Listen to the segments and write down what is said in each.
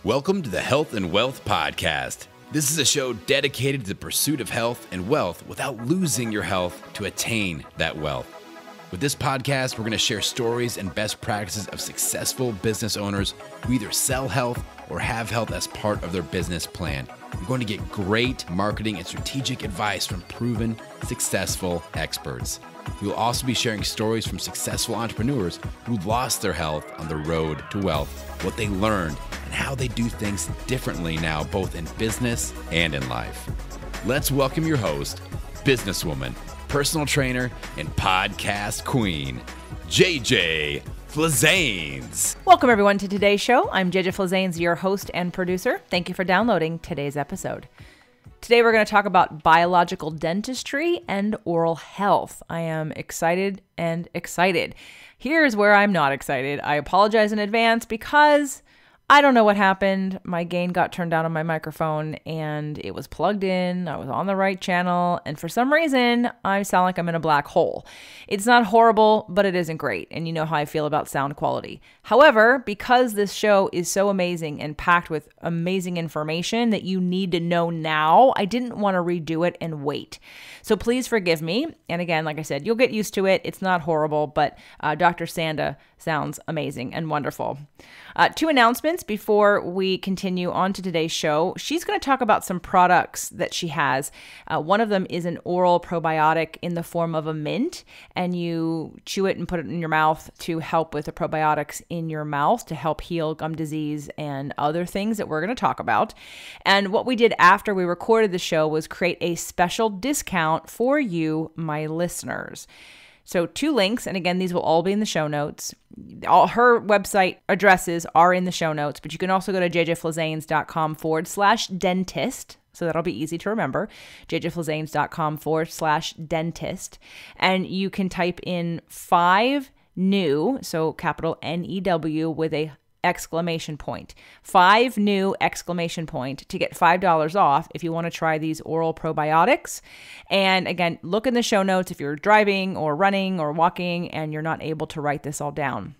Welcome to the Health and Wealth Podcast. This is a show dedicated to the pursuit of health and wealth without losing your health to attain that wealth. With this podcast, we're going to share stories and best practices of successful business owners who either sell health or have health as part of their business plan. You're going to get great marketing and strategic advice from proven, successful experts. We will also be sharing stories from successful entrepreneurs who lost their health on the road to wealth, what they learned, and how they do things differently now, both in business and in life. Let's welcome your host, businesswoman, personal trainer, and podcast queen, JJ Flazanes. Welcome, everyone, to today's show. I'm JJ Flazanes, your host and producer. Thank you for downloading today's episode. Today, we're going to talk about biological dentistry and oral health. I am excited and excited. Here's where I'm not excited. I apologize in advance because I don't know what happened. My gain got turned down on my microphone and it was plugged in. I was on the right channel. And for some reason, I sound like I'm in a black hole. It's not horrible, but it isn't great. And you know how I feel about sound quality. However, because this show is so amazing and packed with amazing information that you need to know now, I didn't want to redo it and wait. So please forgive me. And again, like I said, you'll get used to it. It's not horrible, but Dr. Sanda sounds amazing and wonderful. Two announcements before we continue on to today's show. She's going to talk about some products that she has. One of them is an oral probiotic in the form of a mint, and you chew it and put it in your mouth to help with the probiotics in your mouth to help heal gum disease and other things that we're going to talk about. And what we did after we recorded the show was create a special discount for you, my listeners. So 2 links, and again, these will all be in the show notes. All her website addresses are in the show notes, but you can also go to jjflazanes.com/dentist. So that'll be easy to remember, jjflazanes.com/dentist. And you can type in 5 new, so capital NEW with a exclamation point, 5 new exclamation point to get $5 off if you want to try these oral probiotics. And again, look in the show notes if you're driving or running or walking and you're not able to write this all down.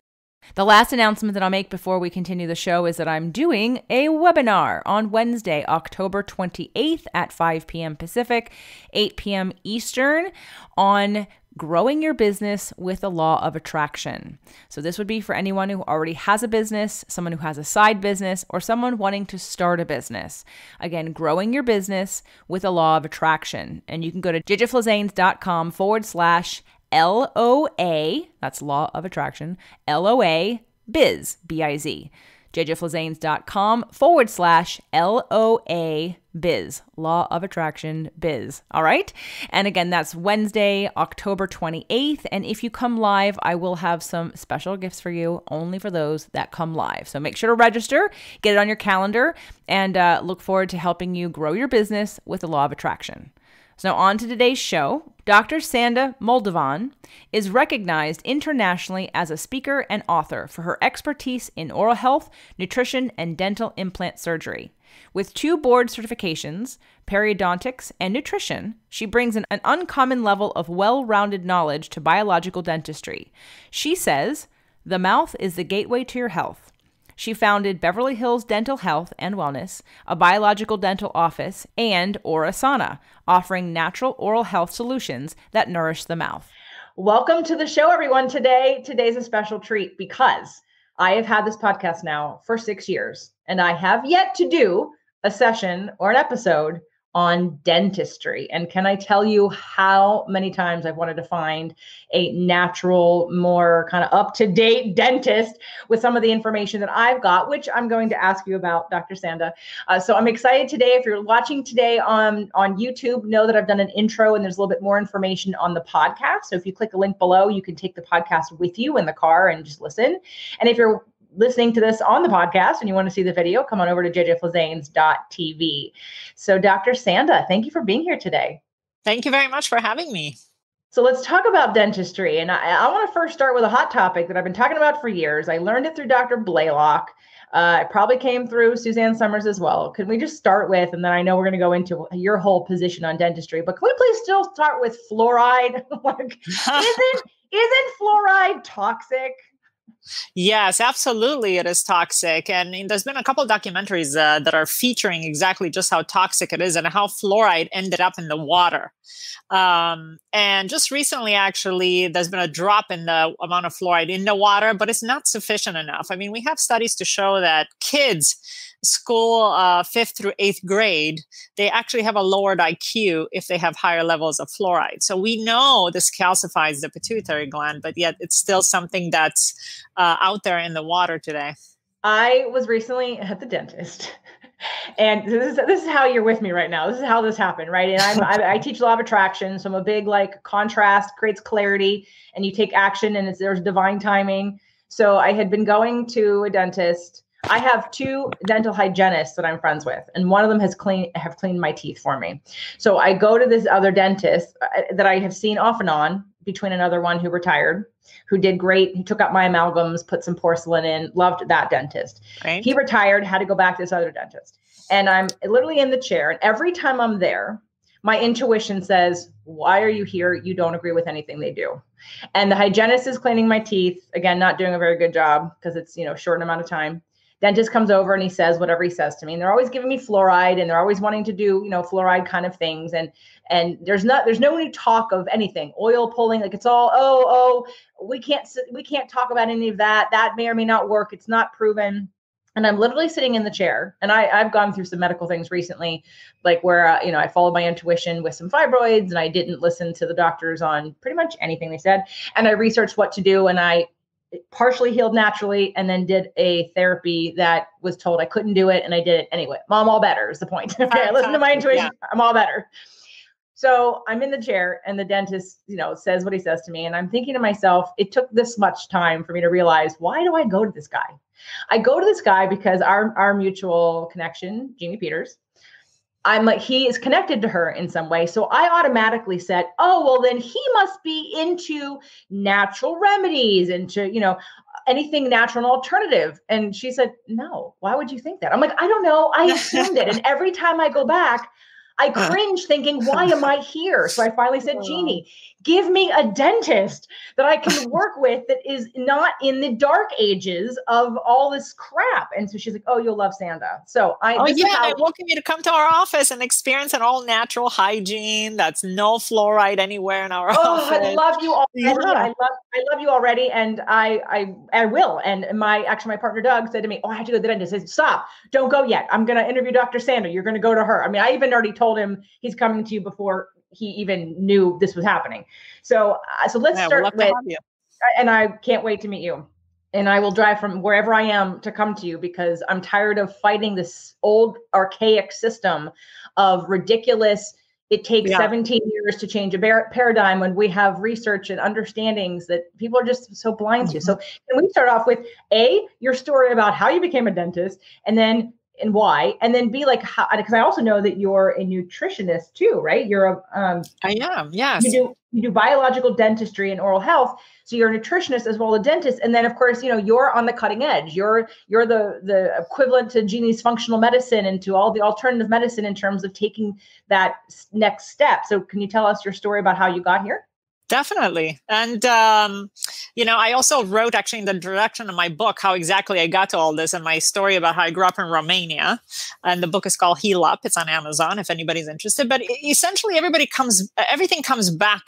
The last announcement that I'll make before we continue the show is that I'm doing a webinar on Wednesday, October 28th at 5 p.m. Pacific, 8 p.m. Eastern on growing your business with the law of attraction. So this would be for anyone who already has a business, someone who has a side business, or someone wanting to start a business. Again, growing your business with the law of attraction. And you can go to jjflazanes.com/LOA, that's law of attraction, LOA biz, B-I-Z. jjflazanes.com/LOA biz, law of attraction biz. All right. And again, that's Wednesday, October 28th. And if you come live, I will have some special gifts for you only for those that come live. So make sure to register, get it on your calendar, and look forward to helping you grow your business with the law of attraction. So now on to today's show. Dr. Sanda Moldovan is recognized internationally as a speaker and author for her expertise in oral health, nutrition, and dental implant surgery. With 2 board certifications, periodontics and nutrition, she brings an uncommon level of well-rounded knowledge to biological dentistry. She says, "The mouth is the gateway to your health." She founded Beverly Hills Dental Health and Wellness, a biological dental office, and Orasana, offering natural oral health solutions that nourish the mouth. Welcome to the show, everyone. Today's a special treat because I have had this podcast now for 6 years, and I have yet to do a session or an episode on dentistry. And can I tell you how many times I've wanted to find a natural, more kind of up-to-date dentist with some of the information that I've got, which I'm going to ask you about, Dr. Sanda. So I'm excited today. If you're watching today on YouTube, know that I've done an intro and there's a little bit more information on the podcast. So if you click the link below, you can take the podcast with you in the car and just listen. And if you're listening to this on the podcast and you want to see the video, come on over to jjflazanes.tv. So Dr. Sanda, thank you for being here today. Thank you very much for having me. So let's talk about dentistry. And I want to first start with a hot topic that I've been talking about for years. I learned it through Dr. Blaylock. It probably came through Suzanne Summers as well. Could we just start with, and then I know we're going to go into your whole position on dentistry, but can we please still start with fluoride? Isn't fluoride toxic? Yes, absolutely. It is toxic. And there's been a couple of documentaries that are featuring exactly just how toxic it is and how fluoride ended up in the water. And just recently, actually, there's been a drop in the amount of fluoride in the water, but it's not sufficient enough. I mean, we have studies to show that kids, school 5th through 8th grade, they actually have a lowered IQ if they have higher levels of fluoride. So we know this calcifies the pituitary gland, but yet it's still something that's out there in the water today. I was recently at the dentist. And this is how you're with me right now. This is how this happened, right? And I teach law of attraction, so I'm a big contrast creates clarity, and you take action, and there's divine timing. So I had been going to a dentist. I have 2 dental hygienists that I'm friends with, and one of them have cleaned my teeth for me. So I go to this other dentist that I have seen off and on, between another one who retired, who did great. He took out my amalgams, put some porcelain in, loved that dentist. Right. He retired, had to go back to this other dentist. And I'm literally in the chair. And every time I'm there, my intuition says, why are you here? You don't agree with anything they do. And the hygienist is cleaning my teeth. Again, not doing a very good job because it's, short amount of time. Dentist comes over and he says whatever he says to me. And they're always giving me fluoride, and they're always wanting to do, fluoride kind of things. And there's no any talk of anything, oil pulling, it's all, we can't talk about any of that. That may or may not work. It's not proven. And I'm literally sitting in the chair, and I've gone through some medical things recently, where, I followed my intuition with some fibroids, and I didn't listen to the doctors on pretty much anything they said. And I researched what to do, and I partially healed naturally, and then did a therapy that was told I couldn't do it. And I did it anyway. I'm all better is the point. Okay, I listen to my intuition. Yeah. I'm all better. So I'm in the chair, and the dentist, says what he says to me. And I'm thinking to myself, it took this much time for me to realize, why do I go to this guy? I go to this guy because our mutual connection, Jeannie Peters, he is connected to her in some way. So I automatically said, oh, well, then he must be into natural remedies, into, anything natural and alternative. And she said, no, why would you think that? I'm like, I don't know. I assumed it. And every time I go back, I cringe thinking, why am I here? So I finally said, Jeannie, give me a dentist that I can work with that is not in the dark ages of all this crap. And so she's like, oh, you'll love Sanda. So I welcome you to come to our office and experience an all natural hygiene. That's no fluoride anywhere in our office. I love you already. Yeah. I love you already. And I will. And my partner, Doug, said to me, I have to go to the dentist. I said, stop, don't go yet. I'm going to interview Dr. Sanda. You're going to go to her. I mean, I even already told him he's coming to you before he even knew this was happening. So let's start with, and I can't wait to meet you. And I will drive from wherever I am to come to you, because I'm tired of fighting this old archaic system of ridiculous. It takes 17 years to change a paradigm, when we have research and understandings that people are just so blind to. So can we start off with your story about how you became a dentist, and why, and then B, how, because I also know that you're a nutritionist too, right? You're I am, yes. You do biological dentistry and oral health. So you're a nutritionist as well as a dentist. And then of course, you're on the cutting edge. You're the equivalent to Jeannie's functional medicine and to all the alternative medicine in terms of taking that next step. So can you tell us your story about how you got here? Definitely. And, I also wrote actually in the introduction of my book how exactly I got to all this, and my story about how I grew up in Romania. And the book is called Heal Up. It's on Amazon if anybody's interested. But essentially everything comes back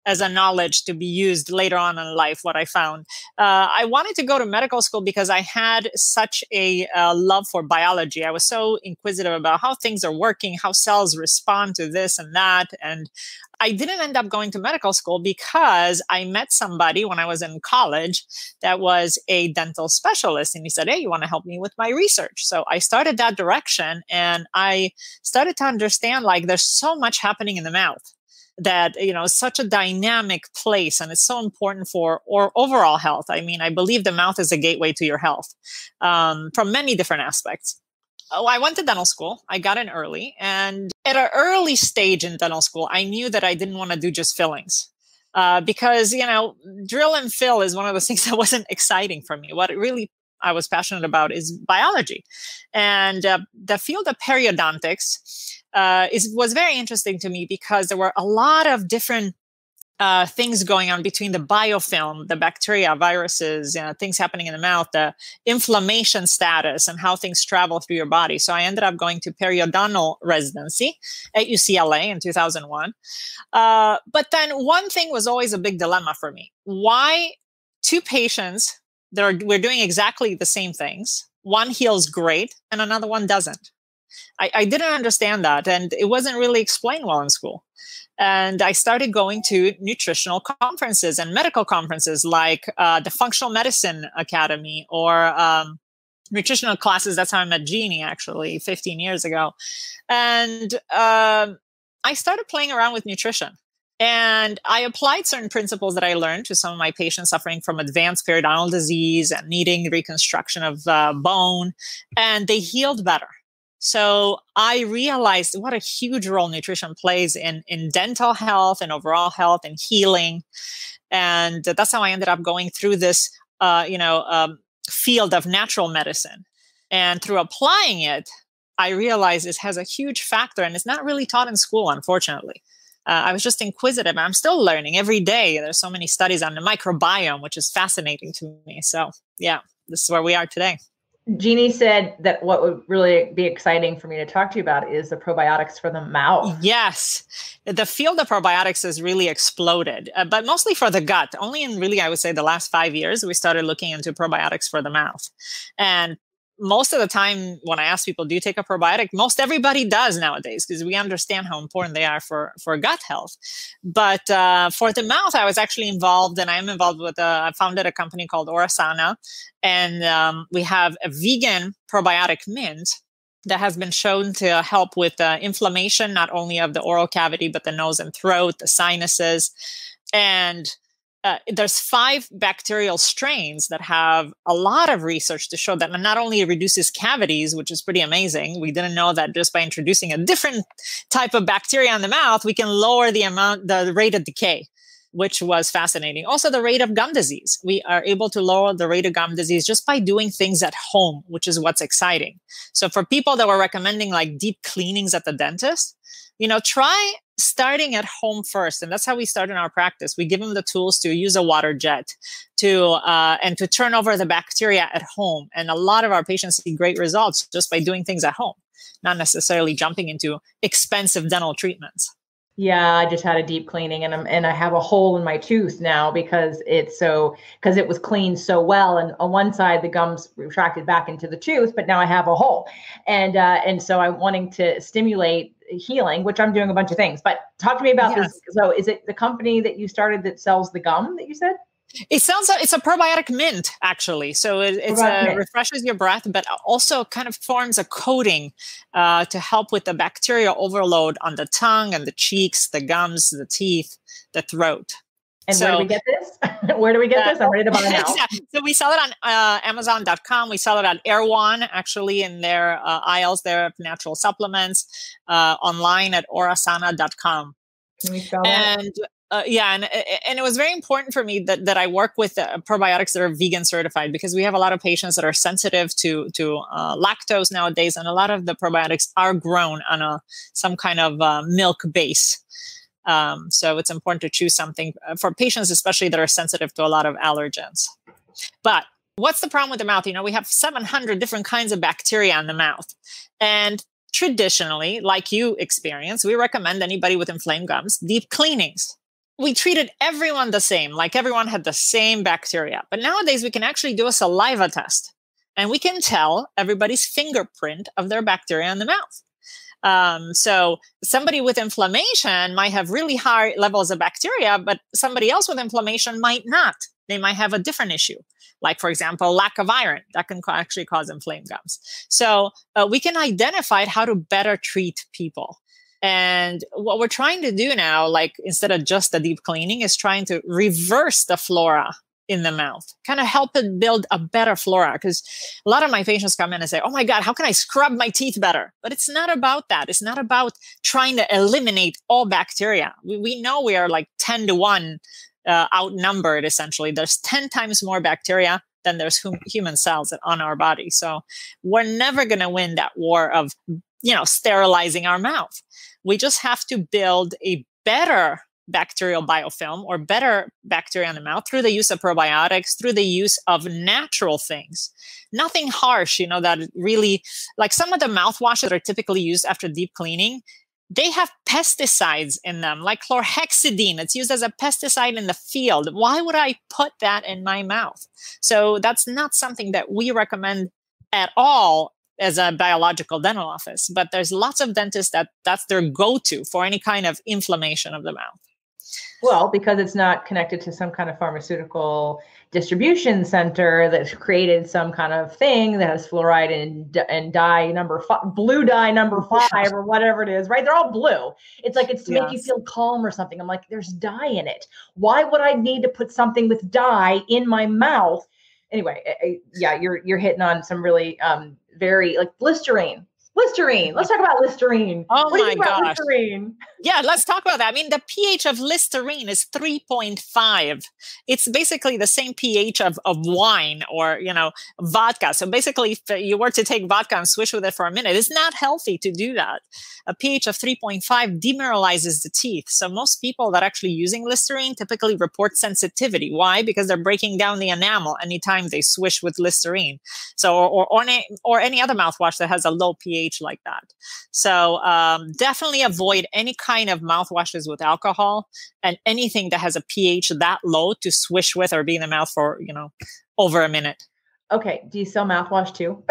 as a knowledge to be used later on in life, what I found. I wanted to go to medical school because I had such a love for biology. I was so inquisitive about how things are working, how cells respond to this and that. And I didn't end up going to medical school because I met somebody when I was in college that was a dental specialist. And he said, hey, you want to help me with my research? So I started that direction, and I started to understand there's so much happening in the mouth. That, such a dynamic place, and it's so important for overall health. I mean, I believe the mouth is a gateway to your health from many different aspects. I went to dental school. I got in early, and at an early stage in dental school, I knew that I didn't want to do just fillings because, drill and fill is one of those things that wasn't exciting for me. What really I was passionate about is biology, and the field of periodontics was very interesting to me because there were a lot of different things going on between the biofilm, the bacteria, viruses, things happening in the mouth, the inflammation status, and how things travel through your body. So I ended up going to periodontal residency at UCLA in 2001. But then one thing was always a big dilemma for me. Why two patients we're doing exactly the same things, one heals great and another one doesn't? I didn't understand that, and it wasn't really explained well in school. And I started going to nutritional conferences and medical conferences like the Functional Medicine Academy or nutritional classes. That's how I met Jeannie, actually, 15 years ago. And I started playing around with nutrition. And I applied certain principles that I learned to some of my patients suffering from advanced periodontal disease and needing reconstruction of bone, and they healed better. So I realized what a huge role nutrition plays in dental health and overall health and healing. And that's how I ended up going through this, field of natural medicine. And through applying it, I realized it has a huge factor, and it's not really taught in school, unfortunately. I was just inquisitive. I'm still learning every day. There's so many studies on the microbiome, which is fascinating to me. So yeah, this is where we are today. Jeannie said that what would really be exciting for me to talk to you about is the probiotics for the mouth. Yes. The field of probiotics has really exploded, but mostly for the gut. Only in really, I would say, the last 5 years, we started looking into probiotics for the mouth. And most of the time when I ask people, do you take a probiotic? Most everybody does nowadays, because we understand how important they are for gut health. But for the mouth, I was actually involved, and I'm involved with, I founded a company called Orasana. And we have a vegan probiotic mint that has been shown to help with inflammation, not only of the oral cavity, but the nose and throat, the sinuses. And there's 5 bacterial strains that have a lot of research to show that not only it reduces cavities, which is pretty amazing. We didn't know that just by introducing a different type of bacteria in the mouth, we can lower the rate of decay, which was fascinating. Also, the rate of gum disease. We are able to lower the rate of gum disease just by doing things at home, which is what's exciting. So for people that were recommending like deep cleanings at the dentist, try starting at home first. And that's how we start in our practice. We give them the tools to use a water jet and to turn over the bacteria at home. And a lot of our patients see great results just by doing things at home, not necessarily jumping into expensive dental treatments. Yeah, I just had a deep cleaning, and I have a hole in my tooth now because it was cleaned so well, and on one side the gums retracted back into the tooth, but now I have a hole, and so I'm wanting to stimulate healing, which I'm doing a bunch of things. But talk to me about this. So, is it the company that you started that sells the gum that you said? It's a probiotic mint, actually. So it refreshes your breath, but also kind of forms a coating to help with the bacteria overload on the tongue and the cheeks, the gums, the teeth, the throat. And where do we get this? Where do we get this? I'm ready to buy now. So we sell it on Amazon.com. We sell it at Erewhon, actually, in their aisles there of natural supplements, online at Orasana.com. Can we spell that? And and it was very important for me that I work with probiotics that are vegan certified, because we have a lot of patients that are sensitive to lactose nowadays, and a lot of the probiotics are grown on some kind of milk base. So it's important to choose something for patients, especially that are sensitive to a lot of allergens. But what's the problem with the mouth? We have 700 different kinds of bacteria in the mouth, and traditionally, like you experience, we recommend anybody with inflamed gums deep cleanings. We treated everyone the same, like everyone had the same bacteria. But nowadays, we can actually do a saliva test, and we can tell everybody's fingerprint of their bacteria in the mouth. So somebody with inflammation might have really high levels of bacteria, but somebody else with inflammation might not. They might have a different issue, like, for example, lack of iron. That can actually cause inflamed gums. So we can identify how to better treat people. And what we're trying to do now, like instead of just the deep cleaning, is trying to reverse the flora in the mouth, kind of help it build a better flora. Because a lot of my patients come in and say, oh my God, how can I scrub my teeth better? But it's not about that. It's not about trying to eliminate all bacteria. We know we are like 10 to 1 outnumbered, essentially. There's 10 times more bacteria than there's human cells on our body. So we're never going to win that war of, sterilizing our mouth. We just have to build a better bacterial biofilm or better bacteria in the mouth through the use of probiotics, through the use of natural things. Nothing harsh, that really, like some of the mouthwashes that are typically used after deep cleaning, they have pesticides in them, like chlorhexidine. It's used as a pesticide in the field. Why would I put that in my mouth? So that's not something that we recommend at all as a biological dental office. But there's lots of dentists that's their go-to for any kind of inflammation of the mouth. Well, because it's not connected to some kind of pharmaceutical distribution center that's created some kind of thing that has fluoride and dye number 5, blue dye number 5 or whatever it is, right? They're all blue. It's like, it's to make you feel calm or something. I'm like, there's dye in it. Why would I need to put something with dye in my mouth? Anyway, you're hitting on some really very, like, Listerine. Let's talk about Listerine. Oh my gosh. Listerine? Yeah, let's talk about that. I mean, the pH of Listerine is 3.5. It's basically the same pH of wine or, vodka. So basically, if you were to take vodka and swish with it for a minute, it's not healthy to do that. A pH of 3.5 demineralizes the teeth. So most people that are actually using Listerine typically report sensitivity. Why? Because they're breaking down the enamel anytime they swish with Listerine. So, or any other mouthwash that has a low pH like that. So definitely avoid any kind of mouthwashes with alcohol and anything that has a pH that low to swish with or be in the mouth for, over a minute. Okay. Do you sell mouthwash too?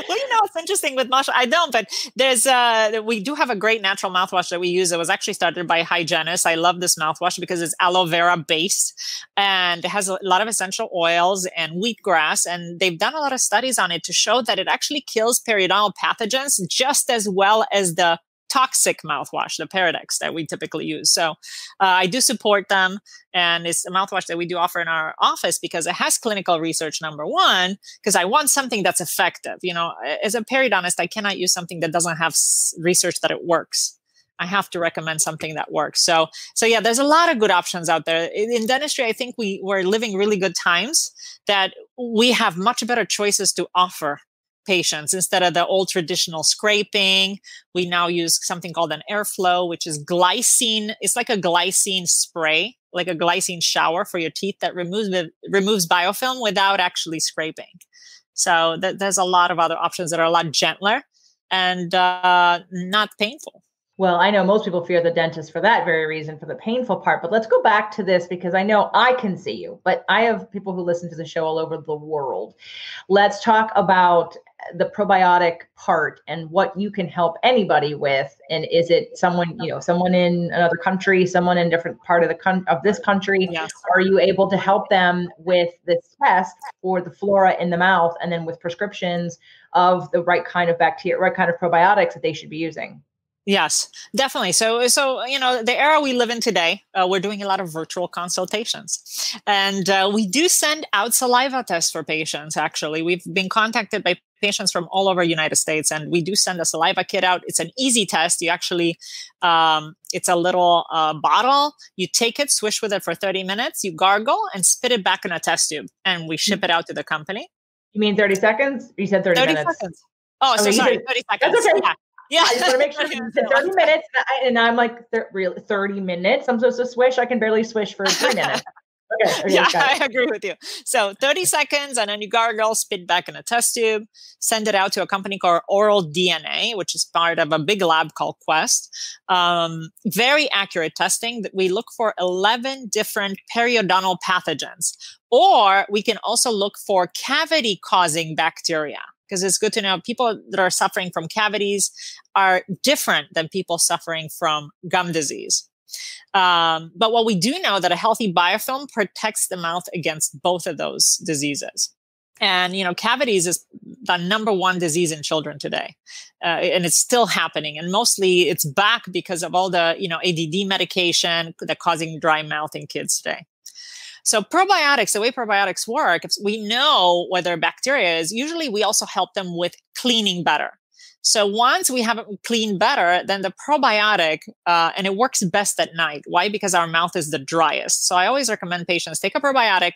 Well, it's interesting with mouthwash. I don't, but we do have a great natural mouthwash that we use. It was actually started by hygienists. I love this mouthwash because it's aloe vera based and it has a lot of essential oils and wheatgrass. And they've done a lot of studies on it to show that it actually kills periodontal pathogens just as well as the toxic mouthwash, the Paradex that we typically use. So I do support them. And it's a mouthwash that we do offer in our office because it has clinical research, number one, because I want something that's effective. As a periodontist, I cannot use something that doesn't have research that it works. I have to recommend something that works. So yeah, there's a lot of good options out there. In dentistry, I think we're living really good times that we have much better choices to offer patients. Instead of the old traditional scraping, we now use something called an airflow, which is glycine. It's like a glycine spray, like a glycine shower for your teeth that removes biofilm without actually scraping. So there's a lot of other options that are a lot gentler and not painful. Well, I know most people fear the dentist for that very reason, for the painful part. But let's go back to this because I know I can see you, but I have people who listen to the show all over the world. Let's talk about the probiotic part and what you can help anybody with. And is it someone, someone in another country, someone in a different part of this country? Yes. Are you able to help them with this test for the flora in the mouth and then with prescriptions of the right kind of bacteria, right kind of probiotics that they should be using? Yes, definitely. So the era we live in today, we're doing a lot of virtual consultations, and we do send out saliva tests for patients. Actually, we've been contacted by patients from all over the United States, and we do send a saliva kit out. It's an easy test. You actually, it's a little bottle. You take it, swish with it for 30 minutes, you gargle, and spit it back in a test tube, and we ship it out to the company. You mean 30 seconds? You said 30 minutes. Seconds. Oh, so sorry, 30 seconds. That's okay. Yeah. Yeah, I just want to make sure you said 30 minutes, and I'm like, really 30 minutes? I'm supposed to swish? I can barely swish for 3 minutes. Okay, yeah, I agree with you. So 30 seconds, and then you gargle, spit back in a test tube, send it out to a company called Oral DNA, which is part of a big lab called Quest. Very accurate testing that we look for 11 different periodontal pathogens, or we can also look for cavity-causing bacteria. Because it's good to know people that are suffering from cavities are different than people suffering from gum disease. But what we do know that a healthy biofilm protects the mouth against both of those diseases. And, cavities is the number one disease in children today. And it's still happening. And mostly it's back because of all the, ADD medication that's causing dry mouth in kids today. So probiotics, the way probiotics work, if we know whether bacteria is, usually we also help them with cleaning better. So once we have it cleaned better, then the probiotic, and it works best at night. Why? Because our mouth is the driest. So I always recommend patients take a probiotic,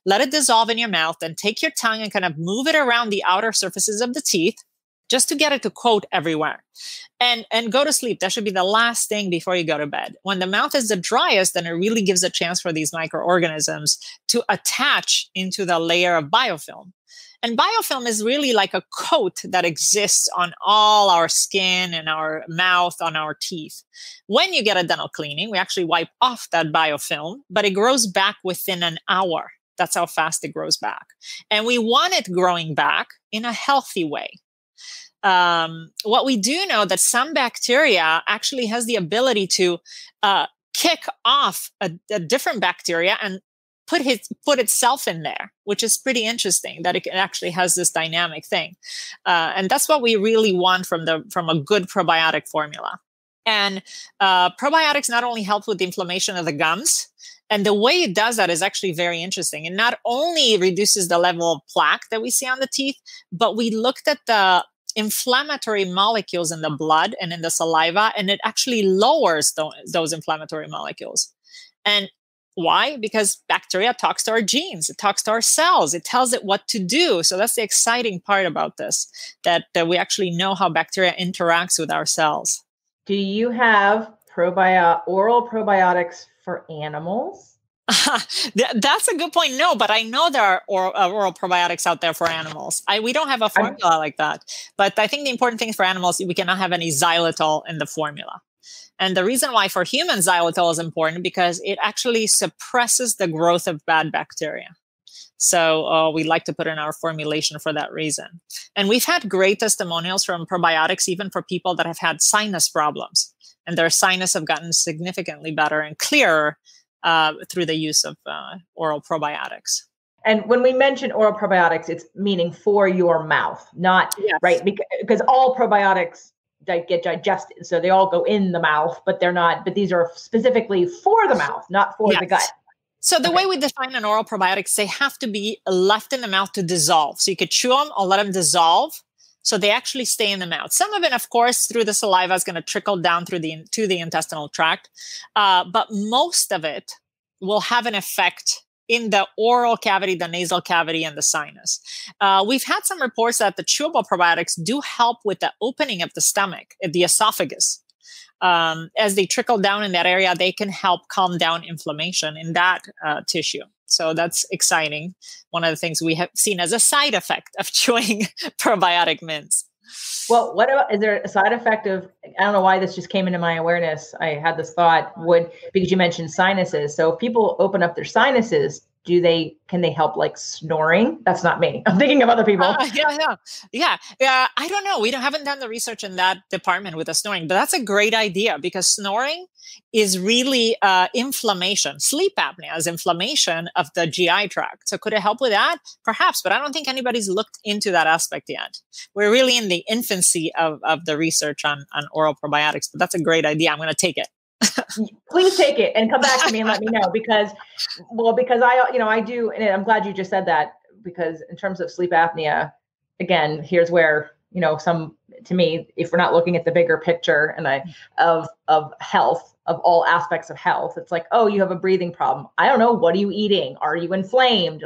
let it dissolve in your mouth, then take your tongue and kind of move it around the outer surfaces of the teeth. just to get it to coat everywhere. And go to sleep. That should be the last thing before you go to bed. When the mouth is the driest, then it really gives a chance for these microorganisms to attach into the layer of biofilm. And biofilm is really like a coat that exists on all our skin and our mouth, on our teeth. When you get a dental cleaning, we actually wipe off that biofilm, but it grows back within an hour. That's how fast it grows back. And we want it growing back in a healthy way. What we do know that some bacteria actually has the ability to kick off a different bacteria and put itself in there, which is pretty interesting that it actually has this dynamic thing. And that's what we really want from a good probiotic formula. And probiotics not only help with the inflammation of the gums, and the way it does that is actually very interesting. It not only reduces the level of plaque that we see on the teeth, but we looked at the inflammatory molecules in the blood and in the saliva, and it actually lowers those inflammatory molecules. And why? Because bacteria talks to our genes, it talks to our cells, it tells it what to do. So that's the exciting part about this, that we actually know how bacteria interacts with our cells. Do you have oral probiotics for animals? That's a good point. No, but I know there are oral probiotics out there for animals. We don't have a formula like that. But I think the important thing for animals, we cannot have any xylitol in the formula. And the reason why for humans xylitol is important because it actually suppresses the growth of bad bacteria. So we like to put in our formulation for that reason. And we've had great testimonials from probiotics, even for people that have had sinus problems. And their sinus have gotten significantly better and clearer through the use of oral probiotics. And when we mention oral probiotics, it's meaning for your mouth, not right, because all probiotics get digested, so they all go in the mouth, but they're not. But these are specifically for the mouth, not for the gut. So the way we define an oral probiotics, they have to be left in the mouth to dissolve. So you could chew them or let them dissolve. So they actually stay in the mouth. Some of it, of course, through the saliva is going to trickle down to the intestinal tract. But most of it will have an effect in the oral cavity, the nasal cavity, and the sinus. We've had some reports that the chewable probiotics do help with the opening of the stomach, the esophagus. As they trickle down in that area, they can help calm down inflammation in that tissue. So that's exciting. One of the things we have seen as a side effect of chewing probiotic mints. Well, is there a side effect of, I don't know why this just came into my awareness. I had this thought because you mentioned sinuses. So if people open up their sinuses, can they help like snoring? That's not me. I'm thinking of other people. Yeah. I don't know. We haven't done the research in that department with the snoring, but that's a great idea because snoring is really inflammation. Sleep apnea is inflammation of the GI tract. So could it help with that? Perhaps, but I don't think anybody's looked into that aspect yet. We're really in the infancy of the research on oral probiotics, but that's a great idea. I'm going to take it. Please take it and come back to me and let me know because I do. And I'm glad you just said that because in terms of sleep apnea, again, here's where, to me, if we're not looking at the bigger picture of health, of all aspects of health, it's like, oh, you have a breathing problem. I don't know. What are you eating? Are you inflamed?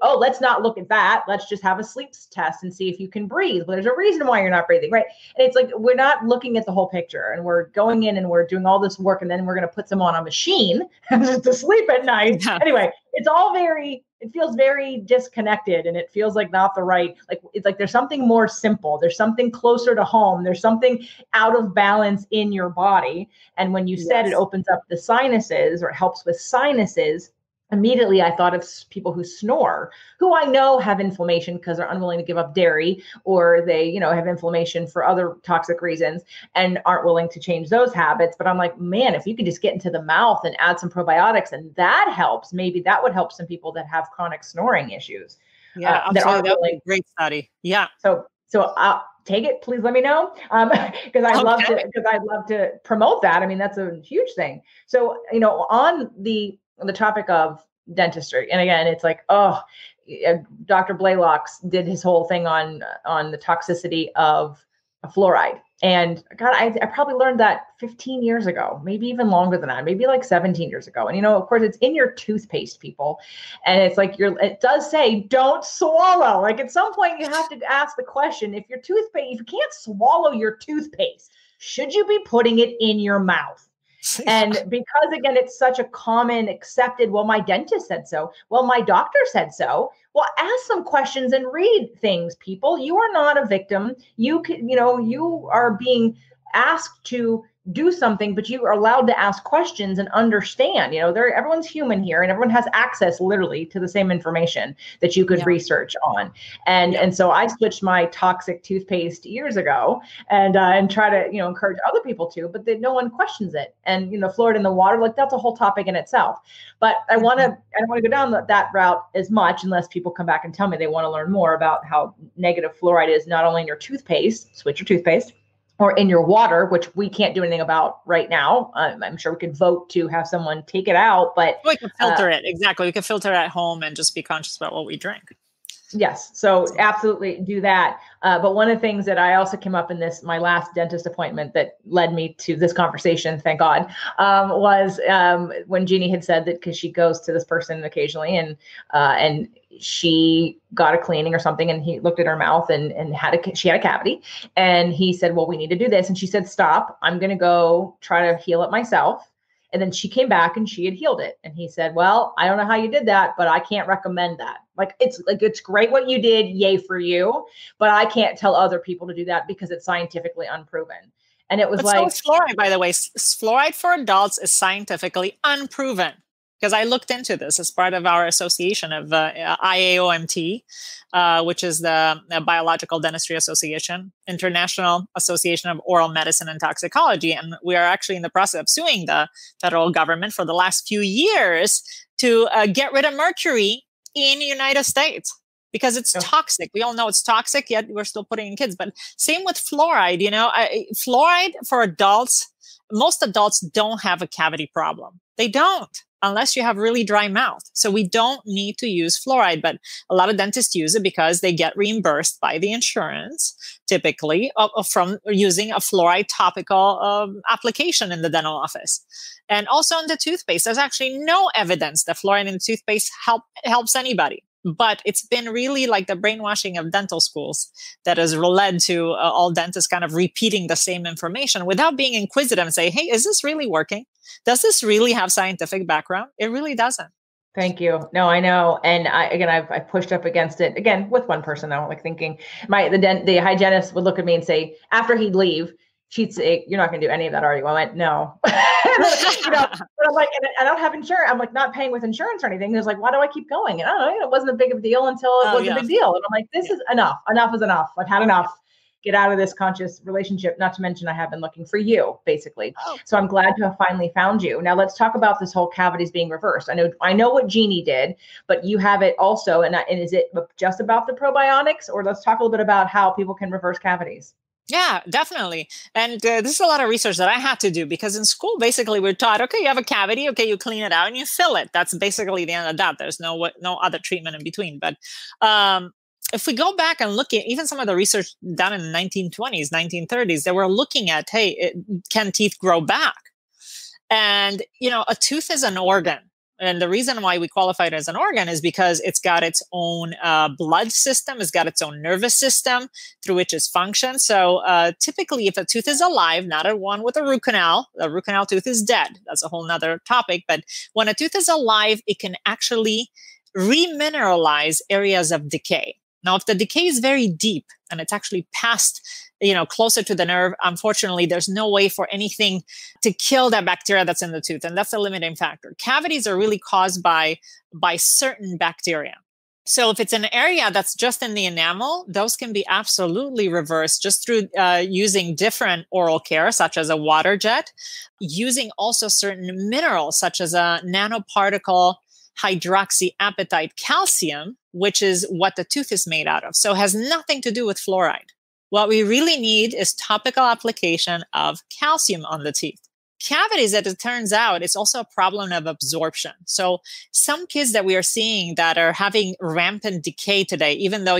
Oh, let's not look at that. Let's just have a sleep test and see if you can breathe. Well, there's a reason why you're not breathing, right? And it's like, we're not looking at the whole picture and we're going in and we're doing all this work and then we're going to put someone on a machine to sleep at night. Yeah. Anyway, it feels very disconnected and it feels like not the right, it's like there's something more simple. There's something closer to home. There's something out of balance in your body. And when you said it opens up the sinuses or it helps with sinuses, immediately I thought of people who snore, who I know have inflammation because they're unwilling to give up dairy or they, have inflammation for other toxic reasons and aren't willing to change those habits. But I'm like, man, if you could just get into the mouth and add some probiotics and that helps, maybe that would help some people that have chronic snoring issues. Yeah, that would be a great study. Yeah. So take it, please let me know. Because I'd love to promote that. I mean, that's a huge thing. So, on the topic of dentistry. And again, it's like, Dr. Blaylock did his whole thing on the toxicity of fluoride. And God, I probably learned that 15 years ago, maybe even longer than that, maybe like 17 years ago. And, of course, it's in your toothpaste, people. And it's like it does say, don't swallow. Like at some point you have to ask the question, if you can't swallow your toothpaste, should you be putting it in your mouth? And because, again, it's such a common accepted, well, my dentist said so. Well, my doctor said so. Well, ask some questions and read things, people. You are not a victim. You are being asked to do something, but you are allowed to ask questions and understand. Everyone's human here, and everyone has access literally to the same information that you could research on. And so I switched my toxic toothpaste years ago, and try to encourage other people to, but no one questions it. And fluoride in the water, like that's a whole topic in itself. But I don't want to go down that route as much unless people come back and tell me they want to learn more about how negative fluoride is not only in your toothpaste, switch your toothpaste, or in your water, which we can't do anything about right now. I'm sure we could vote to have someone take it out, but we can filter it. Exactly. We can filter it at home and just be conscious about what we drink. Yes. So absolutely do that. But one of the things that I also came up in my last dentist appointment that led me to this conversation, thank God, was when Jeannie had said that because she goes to this person occasionally and she got a cleaning or something, and he looked at her mouth and she had a cavity, and he said, well, we need to do this. And she said, stop, I'm going to go try to heal it myself. And then she came back and she had healed it. And he said, well, I don't know how you did that, but I can't recommend that. It's great what you did. Yay for you. But I can't tell other people to do that because it's scientifically unproven. And it was so is fluoride, by the way. Fluoride for adults is scientifically unproven. Because I looked into this as part of our association of IAOMT, which is the Biological Dentistry Association, International Association of Oral Medicine and Toxicology. And we are actually in the process of suing the federal government for the last few years to get rid of mercury in the United States because it's toxic. We all know it's toxic, yet we're still putting it in kids. But same with fluoride. Fluoride for adults, most adults don't have a cavity problem. They don't. Unless you have really dry mouth. So we don't need to use fluoride, but a lot of dentists use it because they get reimbursed by the insurance, typically, from using a fluoride topical application in the dental office. And also in the toothpaste, there's actually no evidence that fluoride in the toothpaste helps anybody. But it's been really like the brainwashing of dental schools that has led to all dentists kind of repeating the same information without being inquisitive and say, hey, is this really working? Does this really have scientific background? It really doesn't. Thank you. No, I know. And I've pushed up against it again with one person. I don't thinking the hygienist would look at me and say, after he'd leave, she'd say, you're not going to do any of that, are you? I went, no. But I'm like, and I don't have insurance. I'm like not paying with insurance or anything. There's like, why do I keep going? And I don't know, it wasn't a big of a deal until it was a big deal. And I'm like, this is enough. Enough is enough. I've had enough. Get out of this conscious relationship. Not to mention I have been looking for you, basically. So I'm glad to have finally found you. Now let's talk about this whole cavities being reversed. I know what Jeannie did, but you have it also. And is it just about the probiotics, or let's talk a little bit about how people can reverse cavities? Yeah, definitely. And this is a lot of research that I had to do because in school, basically, we're taught, okay, you have a cavity, okay, you clean it out and you fill it. That's basically the end of that. There's no other treatment in between. But if we go back and look at even some of the research done in the 1920s, 1930s, they were looking at, hey, can teeth grow back? And, a tooth is an organ. And the reason why we qualify it as an organ is because it's got its own blood system, it's got its own nervous system through which it functions. So typically, if a tooth is alive, not a one with a root canal tooth is dead. That's a whole nother topic. But when a tooth is alive, it can actually remineralize areas of decay. Now, if the decay is very deep and it's actually past, closer to the nerve, unfortunately, there's no way for anything to kill that bacteria that's in the tooth. And that's a limiting factor. Cavities are really caused by certain bacteria. So if it's an area that's just in the enamel, those can be absolutely reversed just through using different oral care, such as a water jet, using also certain minerals, such as a nanoparticle hydroxyapatite calcium, which is what the tooth is made out of. So it has nothing to do with fluoride. What we really need is topical application of calcium on the teeth. cavities, as it turns out, it's also a problem of absorption. So some kids that we are seeing that are having rampant decay today, even though,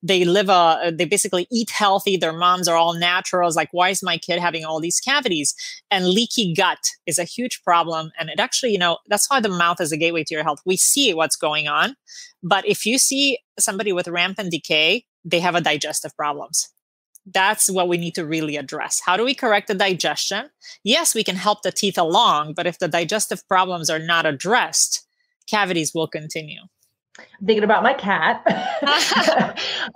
they they basically eat healthy, their moms are all naturals. Like, why is my kid having all these cavities? And leaky gut is a huge problem. And it actually, that's why the mouth is a gateway to your health. We see what's going on. But if you see somebody with rampant decay, they have a digestive problems. That's what we need to really address. How do we correct the digestion? Yes, we can help the teeth along, but if the digestive problems are not addressed, cavities will continue. I'm thinking about my cat.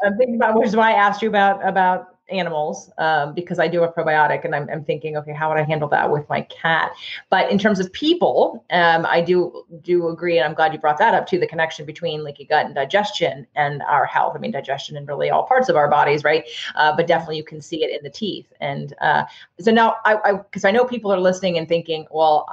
I'm thinking about, which is why I asked you about animals, because I do a probiotic, and I'm thinking, okay, how would I handle that with my cat? But in terms of people, I do agree, and I'm glad you brought that up too, the connection between leaky gut and digestion and our health. I mean, digestion in really all parts of our bodies, right? But definitely you can see it in the teeth. And so now, because I know people are listening and thinking, well,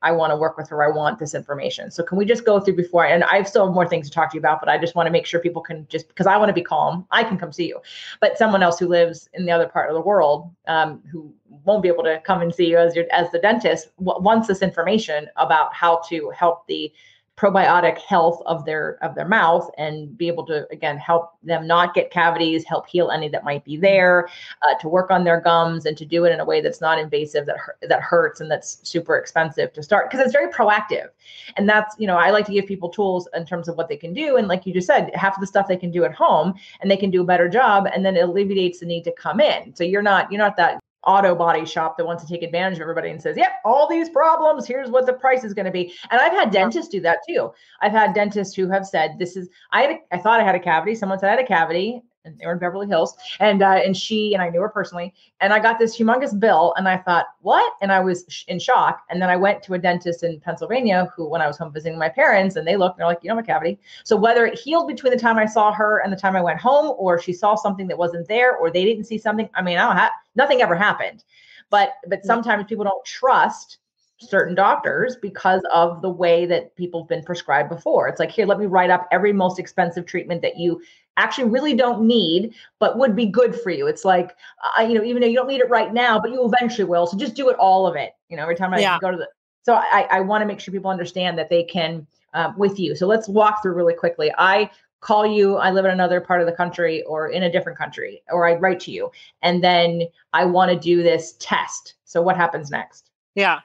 I want to work with her. I want this information. So can we just go through before, and I still have more things to talk to you about, but I just want to make sure people can just, because I want to be calm, I can come see you, but someone else who lives in the other part of the world, who won't be able to come and see you as the dentist, wants this information about how to help the probiotic health of their mouth and be able to, again, help them not get cavities, help heal any that might be there, to work on their gums, and to do it in a way that's not invasive, that hurts, and that's super expensive to start, because it's very proactive. And that's, I like to give people tools in terms of what they can do. And like you just said, half of the stuff they can do at home, and they can do a better job, and then it alleviates the need to come in. So you're not that auto body shop that wants to take advantage of everybody and says, yep, all these problems, here's what the price is going to be. And I've had dentists do that too. I've had dentists who have said, I thought I had a cavity. Someone said I had a cavity, and they were in Beverly Hills, and I knew her personally, and I got this humongous bill, and I thought, what? And I was in shock. And then I went to a dentist in Pennsylvania who, when I was home visiting my parents, and they looked, and they're like, you don't have a cavity. So whether it healed between the time I saw her and the time I went home, or she saw something that wasn't there, or they didn't see something, I mean, nothing ever happened. But sometimes people don't trust certain doctors because of the way that people have been prescribed before. It's like, here, let me write up every most expensive treatment that you actually really don't need, but would be good for you. It's like, even though you don't need it right now, but you eventually will. So just do it, all of it. Every time I go to so I want to make sure people understand that they can, with you. So let's walk through really quickly. I call you, I live in another part of the country or in a different country, or I write to you, and then I want to do this test. So what happens next? Yeah.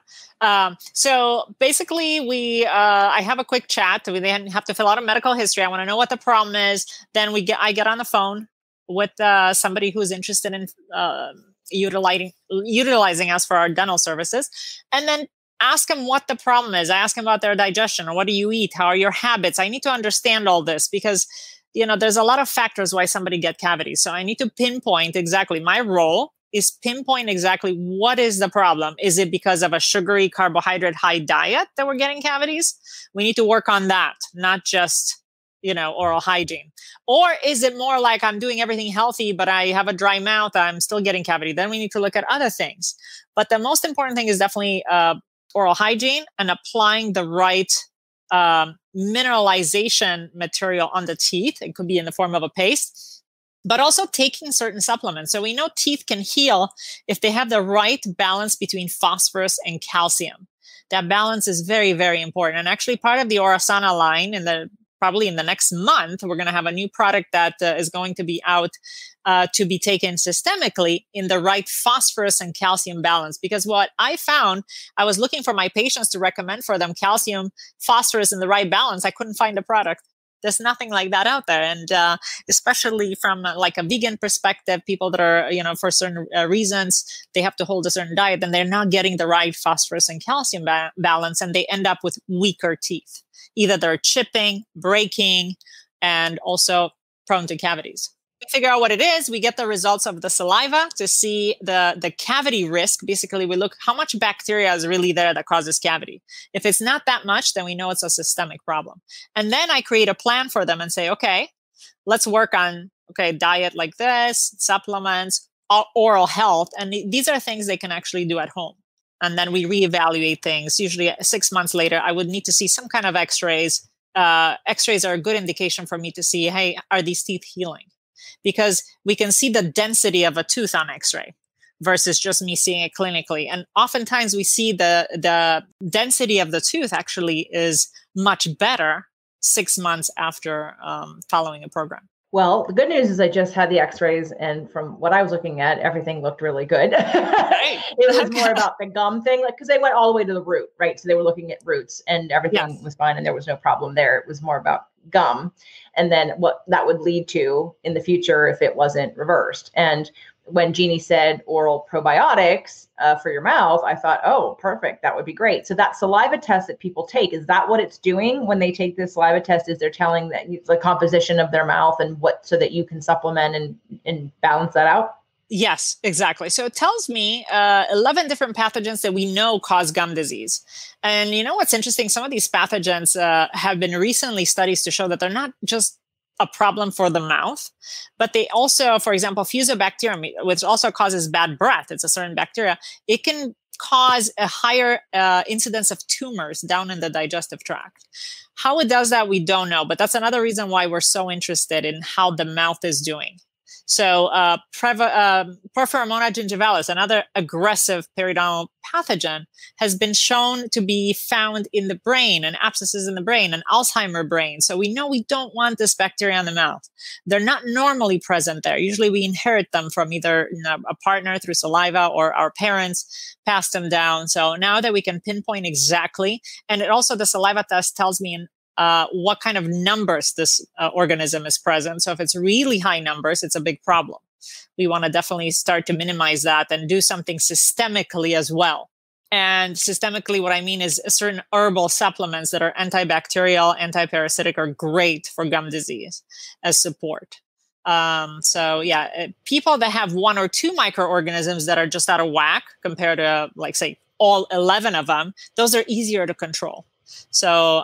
So basically I have a quick chat. We then have to fill out a medical history. I want to know what the problem is. Then I get on the phone with somebody who's interested in utilizing us for our dental services, and then ask them what the problem is. I ask them about their digestion, or what do you eat? How are your habits? I need to understand all this, because there's a lot of factors why somebody get cavities. So I need to pinpoint exactly. My role is pinpoint exactly what is the problem. Is it because of a sugary, carbohydrate high diet that we're getting cavities? We need to work on that, not just, oral hygiene. Or is it more like I'm doing everything healthy, but I have a dry mouth, I'm still getting cavity? Then we need to look at other things. But the most important thing is definitely oral hygiene and applying the right mineralization material on the teeth. It could be in the form of a paste, but also taking certain supplements. So we know teeth can heal if they have the right balance between phosphorus and calcium. That balance is very, very important. And actually part of the Orasana line, probably in the next month, we're going to have a new product that is going to be out to be taken systemically in the right phosphorus and calcium balance. Because what I found, I was looking for my patients to recommend for them calcium, phosphorus in the right balance. I couldn't find a product. There's nothing like that out there. And especially from like a vegan perspective, people that are, for certain reasons, they have to hold a certain diet, and they're not getting the right phosphorus and calcium balance, and they end up with weaker teeth. Either they're chipping, breaking, and also prone to cavities. We figure out what it is. We get the results of the saliva to see the cavity risk. Basically, we look how much bacteria is really there that causes cavity. If it's not that much, then we know it's a systemic problem. And then I create a plan for them and say, okay, let's work on, diet like this, supplements, oral health. And these are things they can actually do at home. And then we reevaluate things. Usually 6 months later, I would need to see some kind of x-rays. X-rays are a good indication for me to see, hey, are these teeth healing? Because we can see the density of a tooth on x-ray. versus just me seeing it clinically. And oftentimes we see the density of the tooth actually is much better 6 months after following a program. Well, the good news is I just had the x-rays, and from what I was looking at, everything looked really good. It was more about the gum thing, like, because they went all the way to the root, right? So they were looking at roots and everything was fine and there was no problem there. It was more about gum and then what that would lead to in the future if it wasn't reversed. And when Jeannie said oral probiotics for your mouth, I thought, oh, perfect. That would be great. So that saliva test that people take, is that what it's doing when they take this saliva test? Is they're telling that the composition of their mouth and what, so that you can supplement and balance that out? Yes, exactly. So it tells me 11 different pathogens that we know cause gum disease. And you know what's interesting? Some of these pathogens have been recently studies to show that they're not just a problem for the mouth, but they also, for example, Fusobacterium, which also causes bad breath. It's a certain bacteria. It can cause a higher incidence of tumors down in the digestive tract. How it does that, we don't know, but that's another reason why we're so interested in how the mouth is doing. So Porphyromonas gingivalis, another aggressive periodontal pathogen, has been shown to be found in the brain and abscesses in the brain and Alzheimer's brain. So we know we don't want this bacteria in the mouth. They're not normally present there. Usually we inherit them from either a partner through saliva or our parents passed them down. So now that we can pinpoint exactly, and it also, the saliva test tells me what kind of numbers this organism is present. So if it's really high numbers, it's a big problem. We want to definitely start to minimize that and do something systemically as well. And systemically, what I mean is certain herbal supplements that are antibacterial, antiparasitic are great for gum disease as support. So yeah, people that have 1 or 2 microorganisms that are just out of whack compared to, like, say, all 11 of them, those are easier to control. So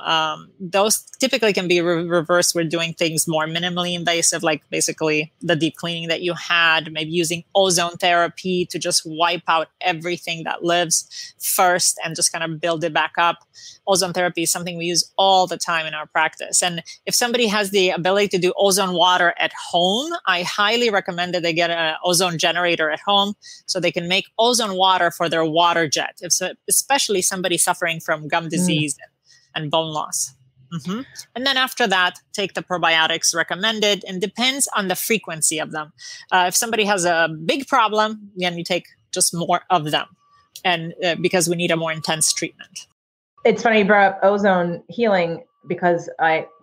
those typically can be reversed with doing things more minimally invasive, like basically the deep cleaning that you had, maybe using ozone therapy to just wipe out everything that lives first and just kind of build it back up. Ozone therapy is something we use all the time in our practice. And if somebody has the ability to do ozone water at home, I highly recommend that they get an ozone generator at home so they can make ozone water for their water jet, especially somebody suffering from gum disease and bone loss. Mm-hmm. And then after that, take the probiotics recommended, and depends on the frequency of them. If somebody has a big problem, then you take just more of them, and because we need a more intense treatment. It's funny you brought up ozone healing, because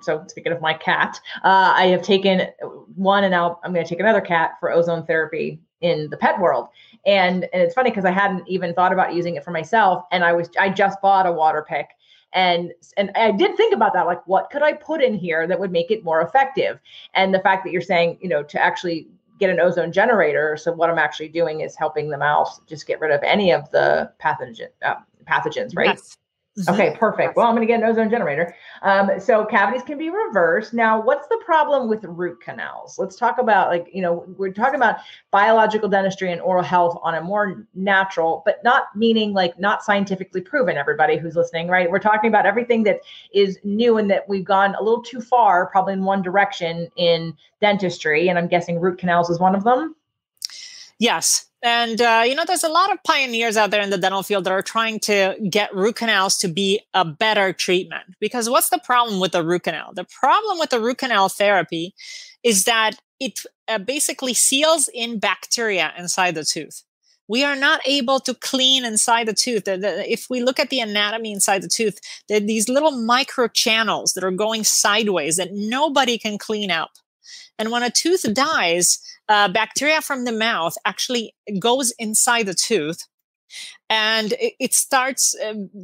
so speaking of my cat, I have taken one, and now I'm going to take another cat for ozone therapy in the pet world. And it's funny because I hadn't even thought about using it for myself. And I just bought a water pick. And I did think about that, like, what could I put in here that would make it more effective? And the fact that you're saying, to actually get an ozone generator. So what I'm actually doing is helping the mouse just get rid of any of the pathogens, right? Yes. Mm-hmm. Okay, perfect. Well, I'm going to get an ozone generator. So cavities can be reversed. Now, what's the problem with root canals? Let's talk about, we're talking about biological dentistry and oral health on a more natural, but not meaning like not scientifically proven, everybody who's listening, right? We're talking about everything that is new and that we've gone a little too far, probably in one direction in dentistry. And I'm guessing root canals is one of them. Yes. And, there's a lot of pioneers out there in the dental field that are trying to get root canals to be a better treatment. Because what's the problem with the root canal? The problem with the root canal therapy is that it basically seals in bacteria inside the tooth. We are not able to clean inside the tooth. If we look at the anatomy inside the tooth, there are these little micro channels that are going sideways that nobody can clean up. And when a tooth dies, bacteria from the mouth actually goes inside the tooth, and it starts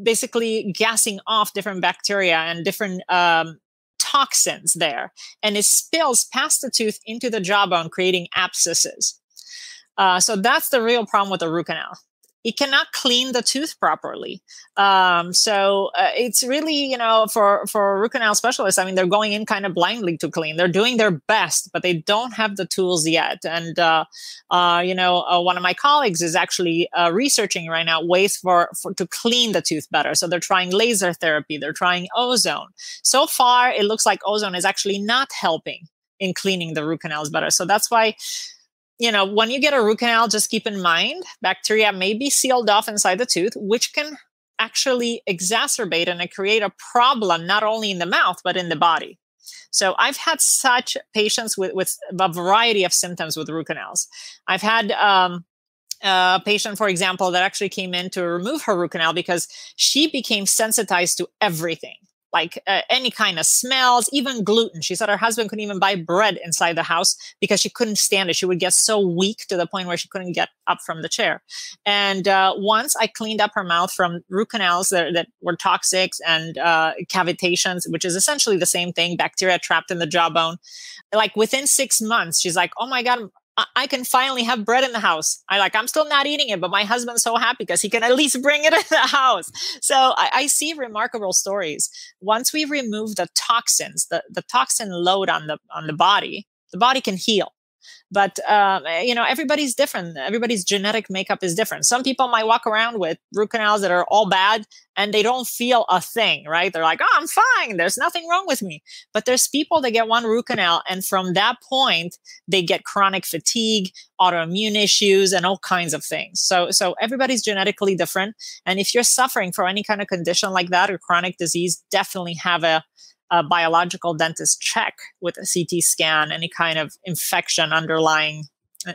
basically gassing off different bacteria and different toxins there, and it spills past the tooth into the jawbone, creating abscesses. So that's the real problem with the root canal. It cannot clean the tooth properly. So it's really, for root canal specialists, they're going in kind of blindly to clean. They're doing their best, but they don't have the tools yet. And, one of my colleagues is actually researching right now ways to clean the tooth better. So they're trying laser therapy. They're trying ozone. So far, it looks like ozone is actually not helping in cleaning the root canals better. So that's why when you get a root canal, just keep in mind, bacteria may be sealed off inside the tooth, which can actually exacerbate and create a problem, not only in the mouth, but in the body. So I've had such patients with a variety of symptoms with root canals. I've had a patient, for example, that actually came in to remove her root canal because she became sensitized to everything. Like any kind of smells, even gluten. She said her husband couldn't even buy bread inside the house because she couldn't stand it. She would get so weak to the point where she couldn't get up from the chair. And once I cleaned up her mouth from root canals that were toxic and cavitations, which is essentially the same thing, bacteria trapped in the jawbone. Like within 6 months, she's like, oh my God, I can finally have bread in the house. I'm still not eating it, but my husband's so happy because he can at least bring it in the house. So I see remarkable stories. Once we remove the toxins, the toxin load on the body can heal. But, everybody's different. Everybody's genetic makeup is different. Some people might walk around with root canals that are all bad and they don't feel a thing, right? They're like, oh, I'm fine. There's nothing wrong with me. But there's people that get one root canal, and from that point, they get chronic fatigue, autoimmune issues, and all kinds of things. So everybody's genetically different. And if you're suffering from any kind of condition like that or chronic disease, definitely have a biological dentist check with a CT scan, any kind of infection underlying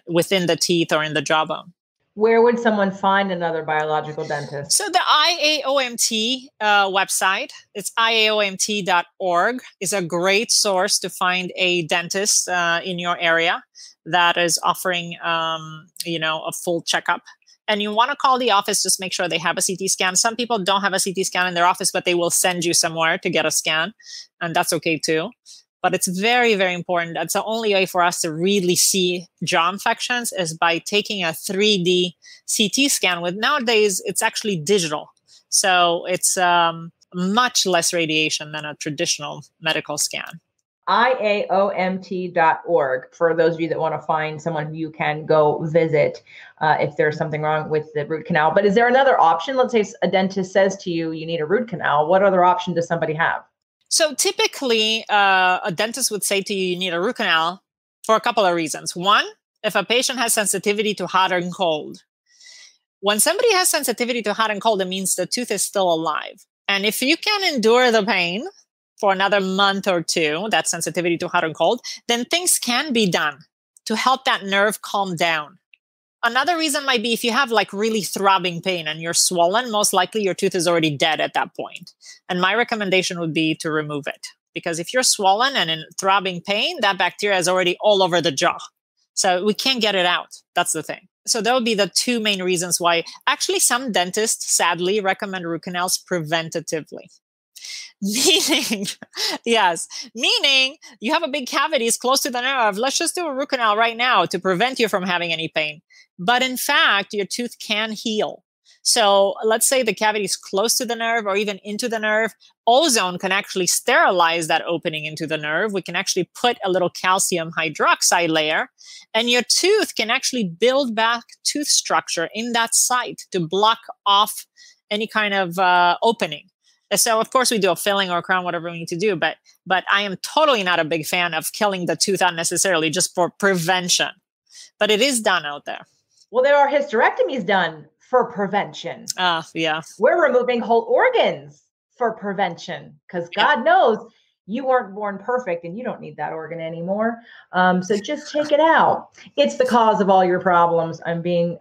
within the teeth or in the jawbone. Where would someone find another biological dentist? So the IAOMT website, it's IAOMT.org, is a great source to find a dentist in your area that is offering, a full checkup. And you want to call the office, just make sure they have a CT scan. Some people don't have a CT scan in their office, but they will send you somewhere to get a scan. And that's okay too. But it's very, very important. That's the only way for us to really see jaw infections is by taking a 3D CT scan. With nowadays, it's actually digital. So it's much less radiation than a traditional medical scan. IAOMT.org for those of you that want to find someone who you can go visit if there's something wrong with the root canal. But is there another option? Let's say a dentist says to you, you need a root canal. What other option does somebody have? So typically, a dentist would say to you, you need a root canal for a couple of reasons. One, if a patient has sensitivity to hot and cold. When somebody has sensitivity to hot and cold, it means the tooth is still alive. And if you can endure the pain for another month or two, that sensitivity to hot and cold, then things can be done to help that nerve calm down. Another reason might be if you have really throbbing pain and you're swollen, most likely your tooth is already dead at that point. And my recommendation would be to remove it. Because if you're swollen and in throbbing pain, that bacteria is already all over the jaw. So we can't get it out. That's the thing. So that would be the two main reasons why. Actually, some dentists sadly recommend root canals preventatively. Meaning you have a big cavity, it's close to the nerve. Let's just do a root canal right now to prevent you from having any pain. But in fact, your tooth can heal. So let's say the cavity is close to the nerve or even into the nerve. Ozone can actually sterilize that opening into the nerve. We can actually put a little calcium hydroxide layer, and your tooth can actually build back tooth structure in that site to block off any kind of opening. So, of course, we do a filling or a crown, whatever we need to do. But I am totally not a big fan of killing the tooth unnecessarily just for prevention. But it is done out there. Well, there are hysterectomies done for prevention. Yeah. We're removing whole organs for prevention because God knows you weren't born perfect and you don't need that organ anymore. So just take it out. It's the cause of all your problems. I'm being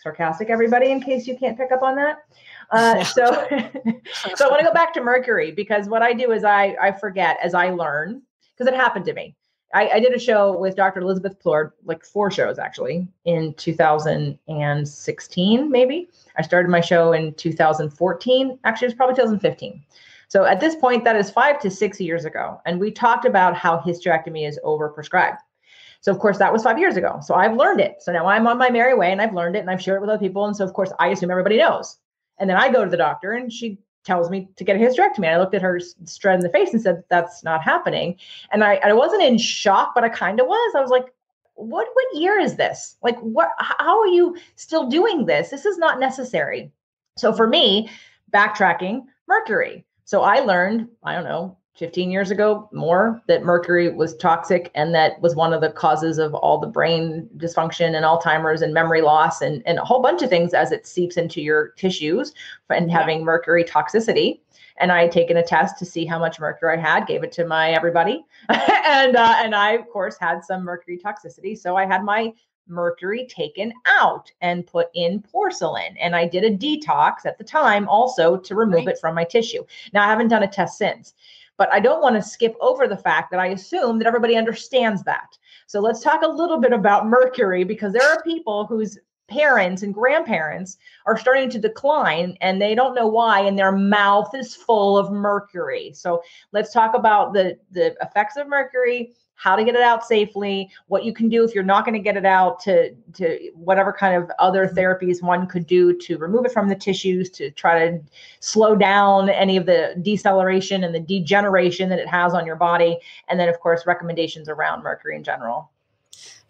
sarcastic, everybody, in case you can't pick up on that. So I want to go back to mercury because what I do is I forget as I learn, because it happened to me. I did a show with Dr. Elizabeth Plord, 4 shows actually, in 2016, maybe. I started my show in 2014. Actually, it was probably 2015. So at this point, that is 5 to 6 years ago. And we talked about how hysterectomy is overprescribed. So, of course, that was 5 years ago. So I've learned it. So now I'm on my merry way and I've learned it and I've shared it with other people. And so, of course, I assume everybody knows. And then I go to the doctor and she tells me to get a hysterectomy. And I looked at her straight in the face and said, that's not happening. And I wasn't in shock, but I kind of was. I was like, what year is this? How are you still doing this? This is not necessary. So for me, backtracking, mercury. So I learned, I don't know, 15 years ago, more, that mercury was toxic and that was one of the causes of all the brain dysfunction and Alzheimer's and memory loss and a whole bunch of things as it seeps into your tissues and having mercury toxicity. And I had taken a test to see how much mercury I had, gave it to my everybody. and I, of course, had some mercury toxicity. So I had my mercury taken out and put in porcelain. And I did a detox at the time also to remove it from my tissue. Now, I haven't done a test since. But I don't want to skip over the fact that I assume that everybody understands that. So let's talk a little bit about mercury, because there are people whose parents and grandparents are starting to decline and they don't know why, and their mouth is full of mercury. So let's talk about the effects of mercury, how to get it out safely, what you can do if you're not going to get it out, to whatever kind of other therapies one could do to remove it from the tissues, to try to slow down any of the deceleration and the degeneration that it has on your body. And then, of course, recommendations around mercury in general.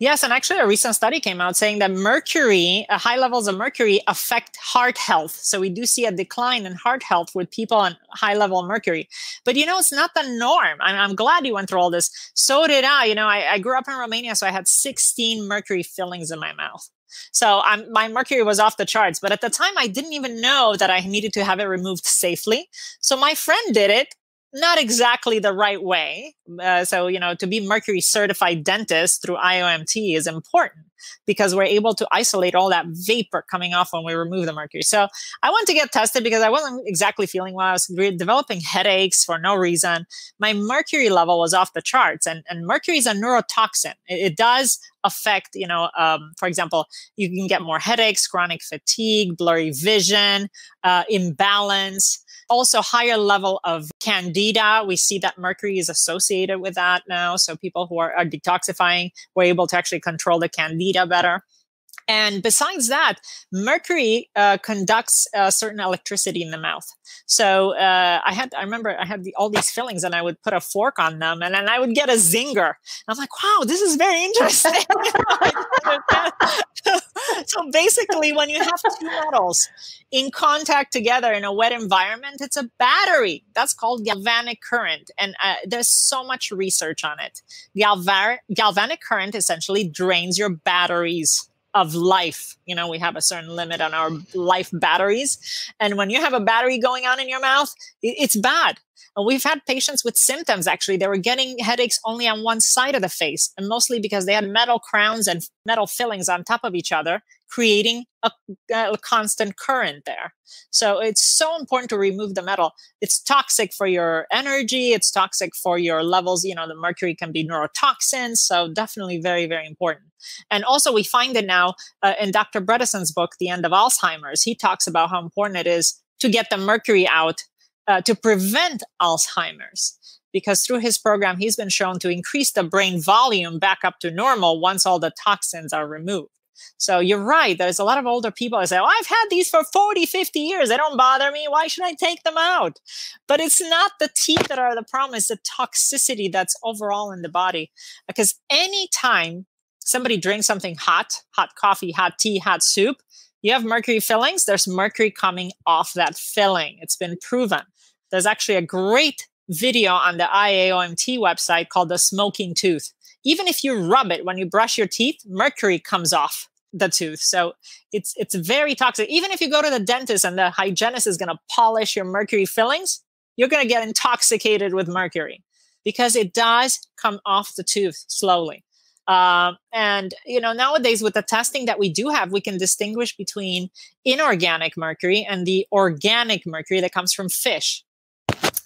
Yes, and actually a recent study came out saying that mercury, high levels of mercury affect heart health. So we do see a decline in heart health with people on high level of mercury. But, it's not the norm. I'm glad you went through all this. So did I. I grew up in Romania, so I had 16 mercury fillings in my mouth. So my mercury was off the charts. But at the time, I didn't even know that I needed to have it removed safely. So my friend did it. Not exactly the right way. So, to be mercury certified dentist through IOMT is important because we're able to isolate all that vapor coming off when we remove the mercury. So I went to get tested because I wasn't exactly feeling well. I was developing headaches for no reason. My mercury level was off the charts, and mercury is a neurotoxin. It does affect, for example, you can get more headaches, chronic fatigue, blurry vision, imbalance. Also, higher level of candida. We see that mercury is associated with that now. So people who are detoxifying were able to actually control the candida better. And besides that, mercury conducts certain electricity in the mouth. So I remember I had all these fillings, and I would put a fork on them, and then I would get a zinger. I'm like, wow, this is very interesting. So basically, when you have two metals in contact together in a wet environment, it's a battery. That's called galvanic current. And there's so much research on it. Galvanic current essentially drains your batteries of life. We have a certain limit on our life batteries. And when you have a battery going on in your mouth, it's bad. And we've had patients with symptoms, actually. They were getting headaches only on one side of the face, and mostly because they had metal crowns and metal fillings on top of each other, creating a constant current there. So it's so important to remove the metal. It's toxic for your energy. It's toxic for your levels. The mercury can be neurotoxins. So definitely very, very important. And also we find it now in Dr. Bredeson's book, The End of Alzheimer's. He talks about how important it is to get the mercury out to prevent Alzheimer's, because through his program, he's been shown to increase the brain volume back up to normal once all the toxins are removed. So you're right. There's a lot of older people who say, I've had these for 40, 50 years. They don't bother me. Why should I take them out? But it's not the teeth that are the problem. It's the toxicity that's overall in the body. Because anytime somebody drinks something hot coffee, hot tea, hot soup, you have mercury fillings, there's mercury coming off that filling. It's been proven. There's actually a great video on the IAOMT website called The Smoking Tooth. Even if you rub it when you brush your teeth, mercury comes off the tooth. So it's very toxic. Even if you go to the dentist and the hygienist is going to polish your mercury fillings, you're going to get intoxicated with mercury because it does come off the tooth slowly. And, nowadays with the testing that we do have, we can distinguish between inorganic mercury and the organic mercury that comes from fish.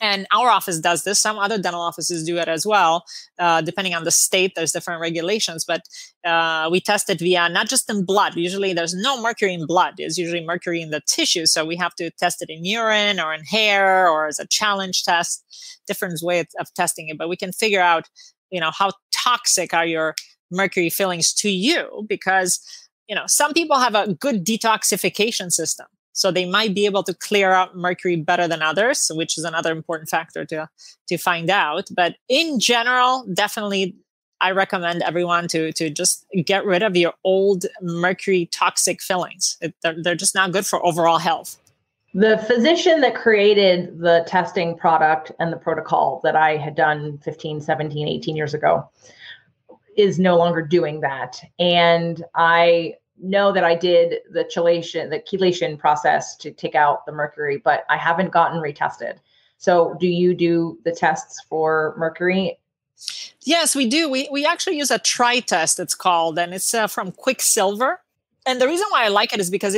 And our office does this. Some other dental offices do it as well. Depending on the state, there's different regulations. But we test it via not just in blood. Usually there's no mercury in blood. There's usually mercury in the tissue. So we have to test it in urine or in hair or as a challenge test. Different ways of testing it. But we can figure out, how toxic are your mercury fillings to you, because, some people have a good detoxification system. So they might be able to clear out mercury better than others, which is another important factor to find out. But in general, definitely, I recommend everyone to just get rid of your old mercury toxic fillings. They're just not good for overall health. The physician that created the testing product and the protocol that I had done 15, 17, 18 years ago is no longer doing that. And I know that I did the chelation process to take out the mercury, but I haven't gotten retested. So do you do the tests for mercury? Yes, we do. We actually use a test, it's called, and it's from Quicksilver. And the reason why I like it is because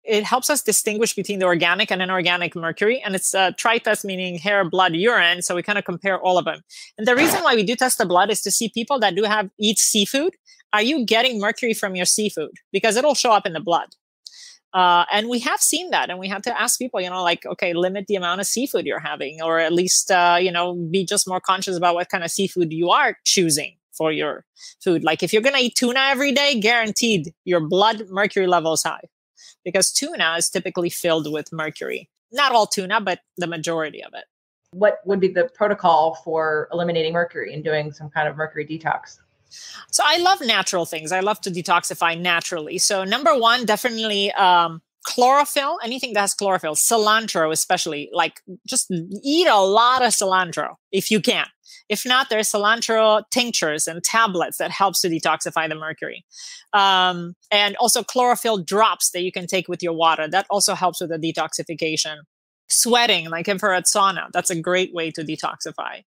it helps us distinguish between the organic and inorganic mercury. And it's a test, meaning hair, blood, urine. So we kind of compare all of them. And the reason why we do test the blood is to see people that eat seafood. Are you getting mercury from your seafood? Because it'll show up in the blood. And we have seen that. And we have to ask people, like, okay, limit the amount of seafood you're having, or at least, be just more conscious about what kind of seafood you are choosing for your food. Like if you're going to eat tuna every day, guaranteed your blood mercury level is high, because tuna is typically filled with mercury. Not all tuna, but the majority of it. What would be the protocol for eliminating mercury and doing some kind of mercury detox? So I love natural things. I love to detoxify naturally. So number one, definitely chlorophyll, anything that has chlorophyll, cilantro especially, like just eat a lot of cilantro if you can. If not, there's cilantro tinctures and tablets that helps to detoxify the mercury. And also chlorophyll drops that you can take with your water. That also helps with the detoxification. Sweating, like infrared sauna, that's a great way to detoxify.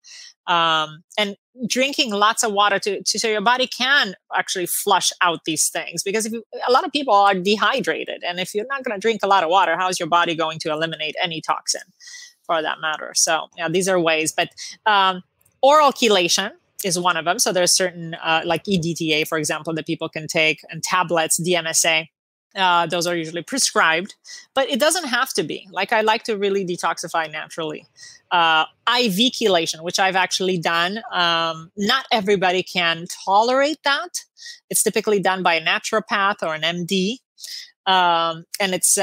And drinking lots of water so your body can actually flush out these things. Because a lot of people are dehydrated. And if you're not going to drink a lot of water, how is your body going to eliminate any toxin for that matter? So yeah, these are ways. But oral chelation is one of them. So there's certain like EDTA, for example, that people can take, and tablets, DMSA. Those are usually prescribed, but it doesn't have to be. Like I like to really detoxify naturally. IV chelation, which I've actually done. Not everybody can tolerate that. It's typically done by a naturopath or an MD. And it's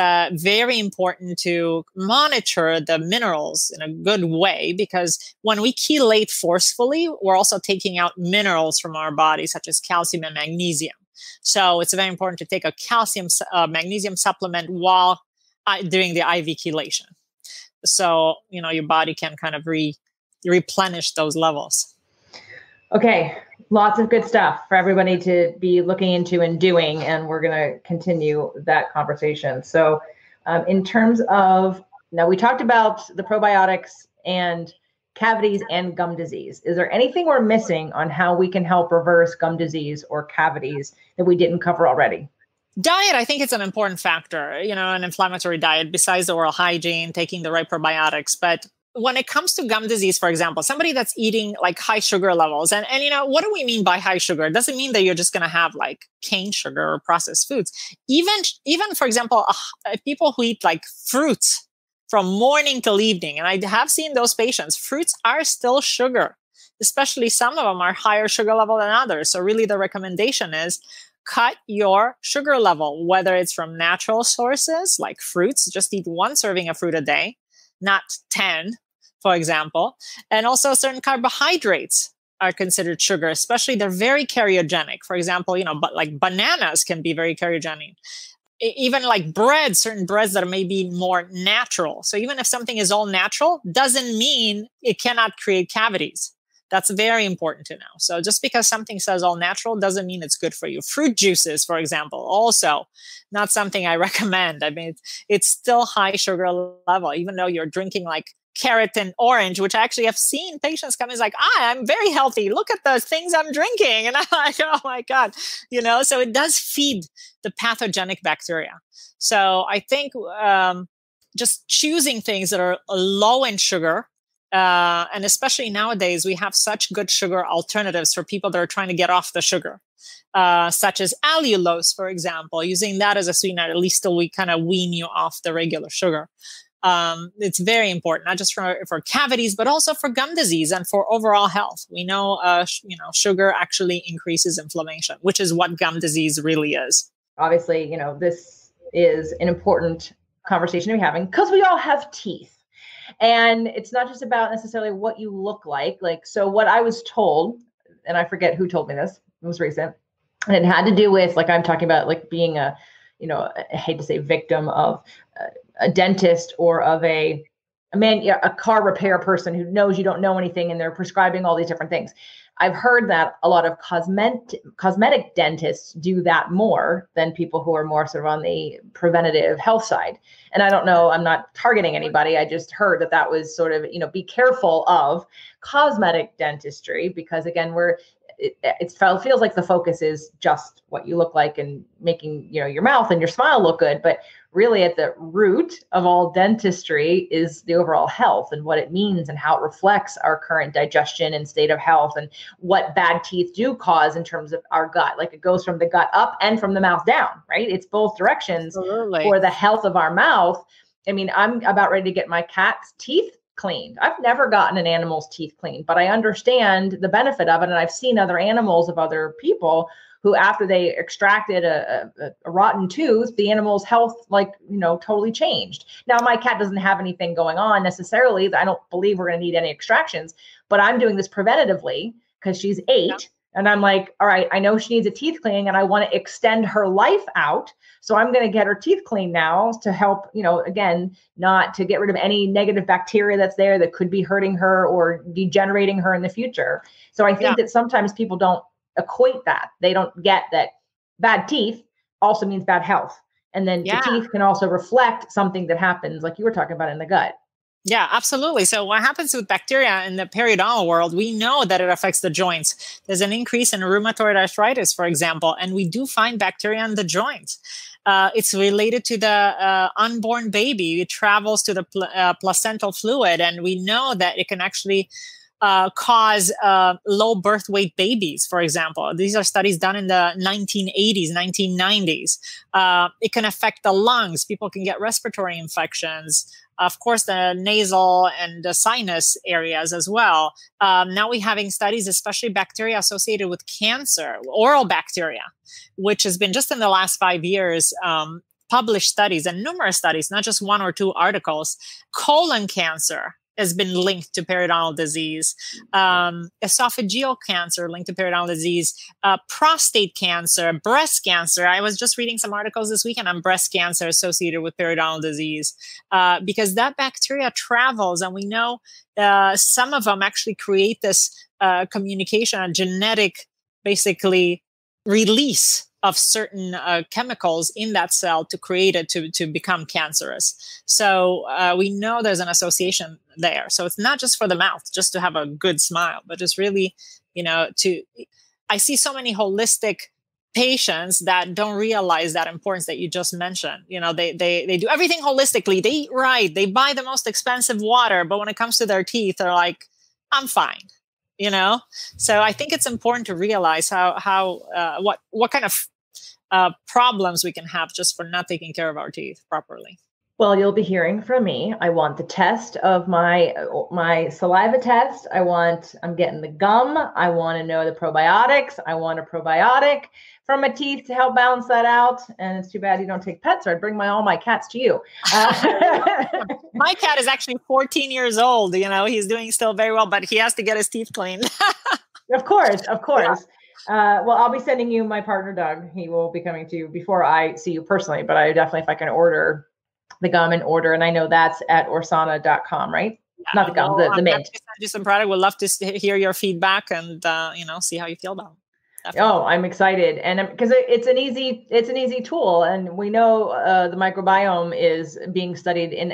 very important to monitor the minerals in a good way, because when we chelate forcefully, we're also taking out minerals from our body, such as calcium and magnesium. So it's very important to take a calcium, magnesium supplement while doing the IV chelation. So, your body can kind of replenish those levels. Okay. Lots of good stuff for everybody to be looking into and doing. And we're going to continue that conversation. So in terms of, now we talked about the probiotics and cavities and gum disease. Is there anything we're missing on how we can help reverse gum disease or cavities that we didn't cover already? Diet, I think it's an important factor, an inflammatory diet, besides the oral hygiene, taking the right probiotics. But when it comes to gum disease, for example, somebody that's eating like high sugar levels, and what do we mean by high sugar? It doesn't mean that you're just going to have like cane sugar or processed foods. Even for example, people who eat like fruits from morning till evening. And I have seen those patients. Fruits are still sugar, especially some of them are higher sugar level than others. So really the recommendation is cut your sugar level, whether it's from natural sources like fruits, just eat one serving of fruit a day, not 10, for example. And also certain carbohydrates are considered sugar, especially they're very carcinogenic. For example, but like bananas can be very carcinogenic. Even like bread, certain breads that are maybe more natural. So even if something is all natural, doesn't mean it cannot create cavities. That's very important to know. So just because something says all natural doesn't mean it's good for you. Fruit juices, for example, also not something I recommend. I mean, it's still high sugar level, even though you're drinking like carrot and orange, which I actually have seen patients come in like, I'm very healthy. Look at the things I'm drinking. And I'm like, oh my God, so it does feed the pathogenic bacteria. So I think just choosing things that are low in sugar, and especially nowadays, we have such good sugar alternatives for people that are trying to get off the sugar, such as allulose, for example, using that as a sweetener, at least till we kind of wean you off the regular sugar. It's very important, not just for cavities, but also for gum disease and for overall health. We know, sugar actually increases inflammation, which is what gum disease really is. Obviously, this is an important conversation to be having because we all have teeth. And it's not just about necessarily what you look like. So what I was told, and I forget who told me this, it was recent, and it had to do with, like I'm talking about, like being a, I hate to say victim of a dentist or of a car repair person who knows you don't know anything and they're prescribing all these different things. I've heard that a lot of cosmetic dentists do that more than people who are more sort of on the preventative health side. And I don't know, I'm not targeting anybody. I just heard that that was sort of, be careful of cosmetic dentistry, because again, it feels like the focus is just what you look like and making, your mouth and your smile look good. But really at the root of all dentistry is the overall health and what it means and how it reflects our current digestion and state of health and what bad teeth do cause in terms of our gut. Like it goes from the gut up and from the mouth down, right? It's both directions. Absolutely. For the health of our mouth. I mean, I'm about ready to get my cat's teeth cleaned. I've never gotten an animal's teeth cleaned, but I understand the benefit of it. And I've seen other animals of other people who, after they extracted a rotten tooth, the animal's health, totally changed. Now, my cat doesn't have anything going on necessarily. I don't believe we're going to need any extractions, but I'm doing this preventatively because she's 8. Yeah. And I'm like, all right, I know she needs a teeth cleaning and I want to extend her life out. So I'm going to get her teeth cleaned now to help, again, not to get rid of any negative bacteria that's there that could be hurting her or degenerating her in the future. So I think that sometimes people don't equate that. They don't get that bad teeth also means bad health. And then the teeth can also reflect something that happens, like you were talking about, in the gut. Yeah, absolutely. So what happens with bacteria in the periodontal world, we know that it affects the joints. There's an increase in rheumatoid arthritis, for example, and we do find bacteria in the joints. It's related to the unborn baby. It travels to the placental fluid, and we know that it can actually cause low birth weight babies, for example. These are studies done in the 1980s, 1990s. It can affect the lungs. People can get respiratory infections. Of course, the nasal and the sinus areas as well. Now we're having studies, especially bacteria associated with cancer, oral bacteria, which has been just in the last 5 years, published studies and numerous studies, not just 1 or 2 articles. Colon cancer has been linked to periodontal disease, esophageal cancer linked to periodontal disease, prostate cancer, breast cancer. I was just reading some articles this weekend on breast cancer associated with periodontal disease, because that bacteria travels, and we know some of them actually create this communication, a genetic, basically, release of certain chemicals in that cell to create it to become cancerous. So we know there's an association there. So it's not just for the mouth, just to have a good smile, but it's really, I see so many holistic patients that don't realize that importance that you just mentioned. They do everything holistically. They eat right. They buy the most expensive water, but when it comes to their teeth, they're like, I'm fine. So I think it's important to realize what kind of problems we can have just for not taking care of our teeth properly. Well, you'll be hearing from me. I want the test of my saliva test. I'm getting the gum. I want to know the probiotics. I want a probiotic for my teeth to help balance that out. And it's too bad you don't take pets, or I'd bring all my cats to you. My cat is actually 14 years old. He's doing still very well, but he has to get his teeth cleaned. Of course. Yeah. Well, I'll be sending you my partner, Doug. He will be coming to you before I see you personally, but I definitely, if I can order the gum and order, and I know that's at Orasana.com, right? Yeah, not the gum, the mint. Send you some product. We'd love to hear your feedback and, see how you feel about it. Definitely. Oh, I'm excited. And because it's an easy tool. And we know the microbiome is being studied in,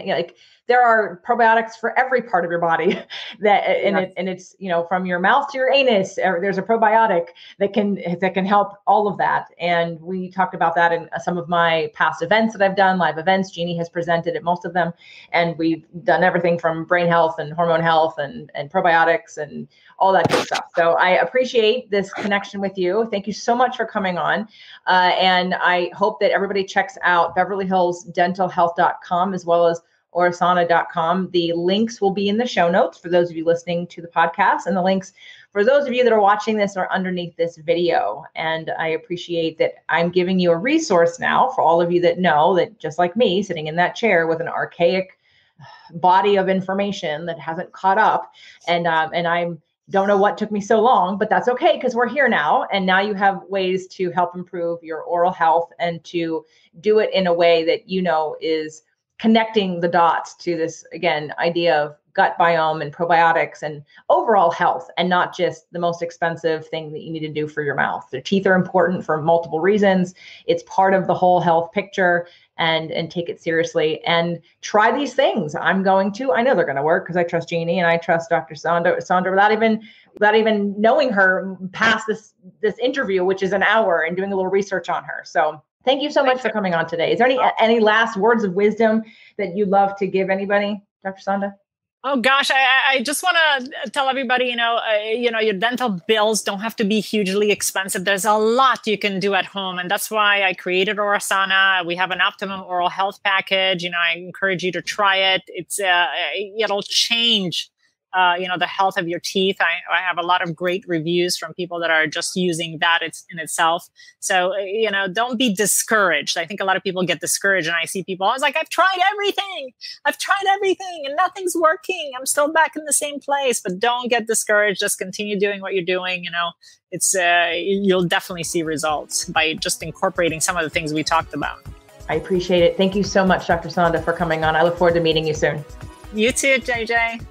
there are probiotics for every part of your body it's, from your mouth to your anus, there's a probiotic that can help all of that. And we talked about that in some of my past events that I've done, live events. Jeannie has presented at most of them. And we've done everything from brain health and hormone health and probiotics and all that good stuff. So I appreciate this connection with you. Thank you so much for coming on. And I hope that everybody checks out BeverlyHillsDentalHealth.com as well as Orasana.com. The links will be in the show notes for those of you listening to the podcast, and the links for those of you that are watching this are underneath this video. And I appreciate that I'm giving you a resource now for all of you that know that, just like me, sitting in that chair with an archaic body of information that hasn't caught up, and I don't know what took me so long, but that's okay, because we're here now. And now you have ways to help improve your oral health and to do it in a way that is connecting the dots to this, again, idea of gut biome and probiotics and overall health, and not just the most expensive thing that you need to do for your mouth. The teeth are important for multiple reasons. It's part of the whole health picture, and take it seriously and try these things. I know they're going to work because I trust Jeannie and I trust Dr. Sanda without even knowing her past this interview, which is an hour, and doing a little research on her. So thank you so much for coming on today. Is there any last words of wisdom that you'd love to give anybody, Dr. Sanda? Oh gosh, I just want to tell everybody, your dental bills don't have to be hugely expensive. There's a lot you can do at home, and that's why I created Orasana. We have an optimum oral health package. I encourage you to try it. It'll change the health of your teeth. I have a lot of great reviews from people that are just using that in itself. So, don't be discouraged. I think a lot of people get discouraged, and I see people, I was like, I've tried everything and nothing's working. I'm still back in the same place, but don't get discouraged. Just continue doing what you're doing. You'll definitely see results by just incorporating some of the things we talked about. I appreciate it. Thank you so much, Dr. Sanda, for coming on. I look forward to meeting you soon. You too, JJ.